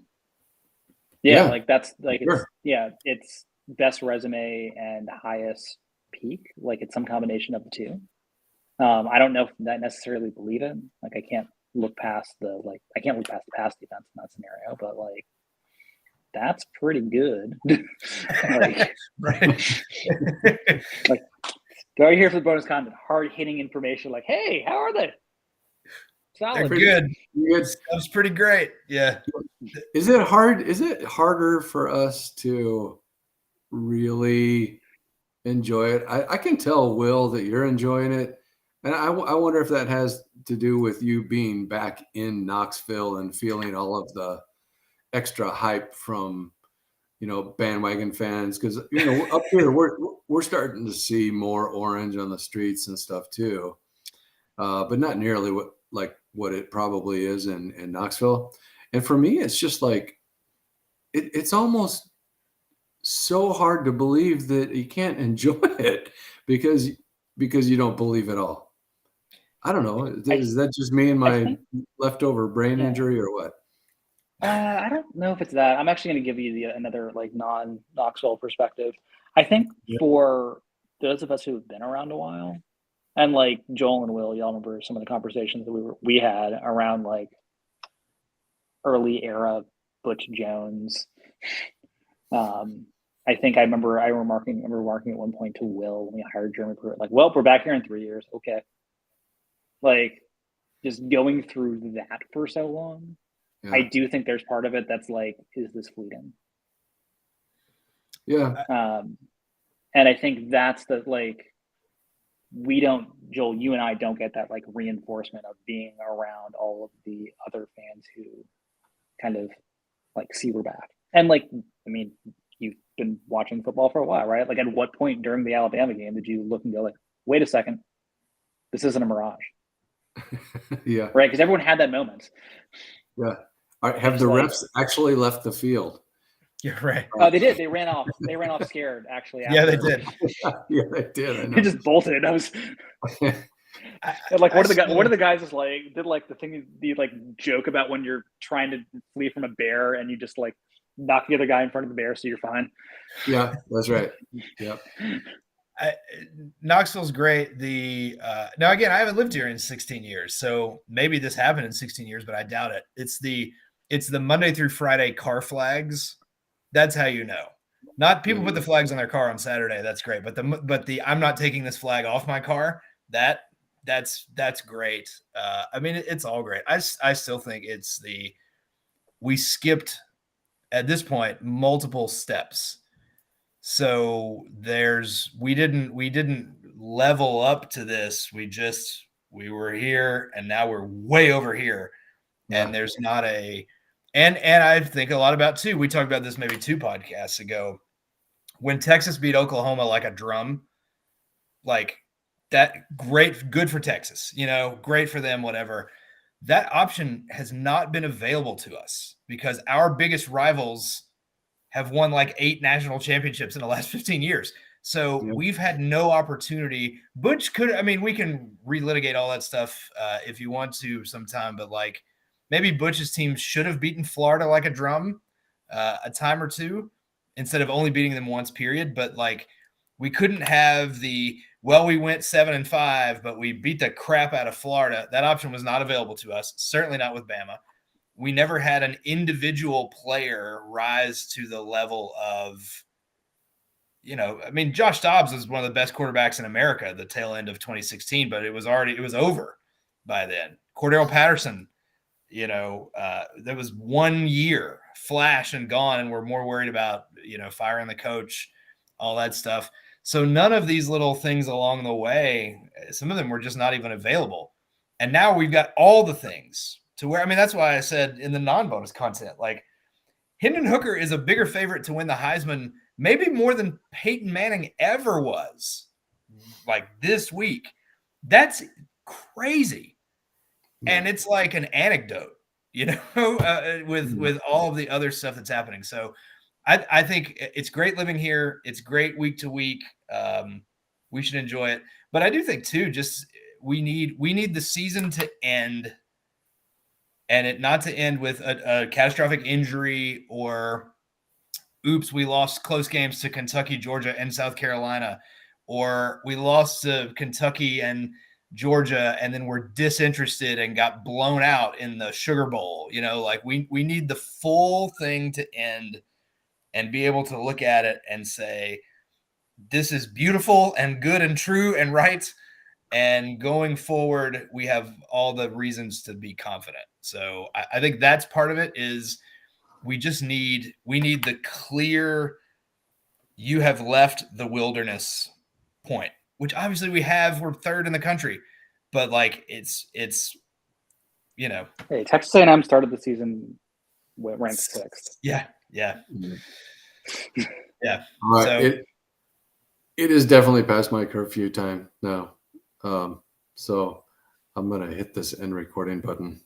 It's best resume and highest peak. It's some combination of the two. I don't know if I necessarily believe it. I can't look past the pass defense in that scenario, but that's pretty good. Right. Go here for the bonus content, hard hitting information. Hey, how are they? Solid. They're good. That's pretty great. Yeah. Is it harder for us to really enjoy it? I can tell, Will, that you're enjoying it. And I wonder if that has to do with you being back in Knoxville and feeling all of the extra hype from bandwagon fans, because up here we're starting to see more orange on the streets and stuff too, but not nearly what it probably is in Knoxville. And for me, it's just like it's almost so hard to believe that you can't enjoy it because you don't believe it all. I don't know. Is that just me and my leftover brain injury or what? I don't know if it's that. I'm actually going to give you another like non-Knoxville perspective. I think for those of us who have been around a while, and like Joel and Will, y'all remember some of the conversations that we had around like early era Butch Jones. I think I remember remarking at one point to Will when we hired Jeremy Pruitt, like, well, we're back here in 3 years. Okay. Like, just going through that for so long. Yeah. I do think there's part of it that's like, is this fleeting? Yeah. And I think that's the, like, Joel, you and I don't get that like reinforcement of being around all of the other fans who kind of like see we're back. And like, I mean, you've been watching football for a while, right? Like, at what point during the Alabama game did you look and go like, wait a second, this isn't a mirage? Yeah. Right? Because everyone had that moment. Yeah. Have the refs actually left the field? You're right. Oh, they did. They ran off. They ran off scared, actually. Yeah, they did. Yeah, they did. I know. They just bolted. I was like, what are the guys just like did like the thing you like joke about when you're trying to flee from a bear and you just like knock the other guy in front of the bear so you're fine. Yeah, that's right. Yep. Knoxville's great. Now again, I haven't lived here in 16 years, so maybe this happened in 16 years, but I doubt it. It's the Monday through Friday car flags. That's how you know. Not people put the flags on their car on Saturday. That's great, but the I'm not taking this flag off my car. That's great. I mean, it's all great. I still think we skipped at this point multiple steps. So we didn't level up to this. We were here and now we're way over here. Yeah. And there's not and I think a lot about too. We talked about this maybe 2 podcasts ago. When Texas beat Oklahoma like a drum, like that, good for Texas, great for them, whatever. That option has not been available to us because our biggest rivals have won like 8 national championships in the last 15 years. So we've had no opportunity. Butch we can relitigate all that stuff if you want to sometime, but like maybe Butch's team should have beaten Florida like a drum a time or two instead of only beating them once, period. But like we couldn't have we went 7-5, but we beat the crap out of Florida. That option was not available to us. Certainly not with Bama. We never had an individual player rise to the level of, Josh Dobbs was one of the best quarterbacks in America at the tail end of 2016, but it was over by then. Cordero Patterson, there was 1 year flash and gone, and we're more worried about, firing the coach, all that stuff. So none of these little things along the way, some of them were just not even available. And now we've got all the things to where, that's why I said in the non-bonus content, like Hendon Hooker is a bigger favorite to win the Heisman, maybe more than Peyton Manning ever was, like this week. That's crazy. Yeah. And it's like an anecdote, with all of the other stuff that's happening. So I think it's great living here. It's great week to week. We should enjoy it. But I do think too, just we need the season to end, and it not to end with a catastrophic injury or, oops, we lost close games to Kentucky, Georgia, and South Carolina, or we lost to Kentucky and Georgia and then we're disinterested and got blown out in the Sugar Bowl. Like we need the full thing to end and be able to look at it and say, this is beautiful and good and true and right. And going forward, we have all the reasons to be confident. So I think that's part of it is we need the clear, you have left the wilderness point, which obviously we're 3rd in the country, but like it's Hey, Texas A&M started the season ranked 6th. Yeah. Yeah. All right. So It is definitely past my curfew time now. So I'm gonna hit this end recording button.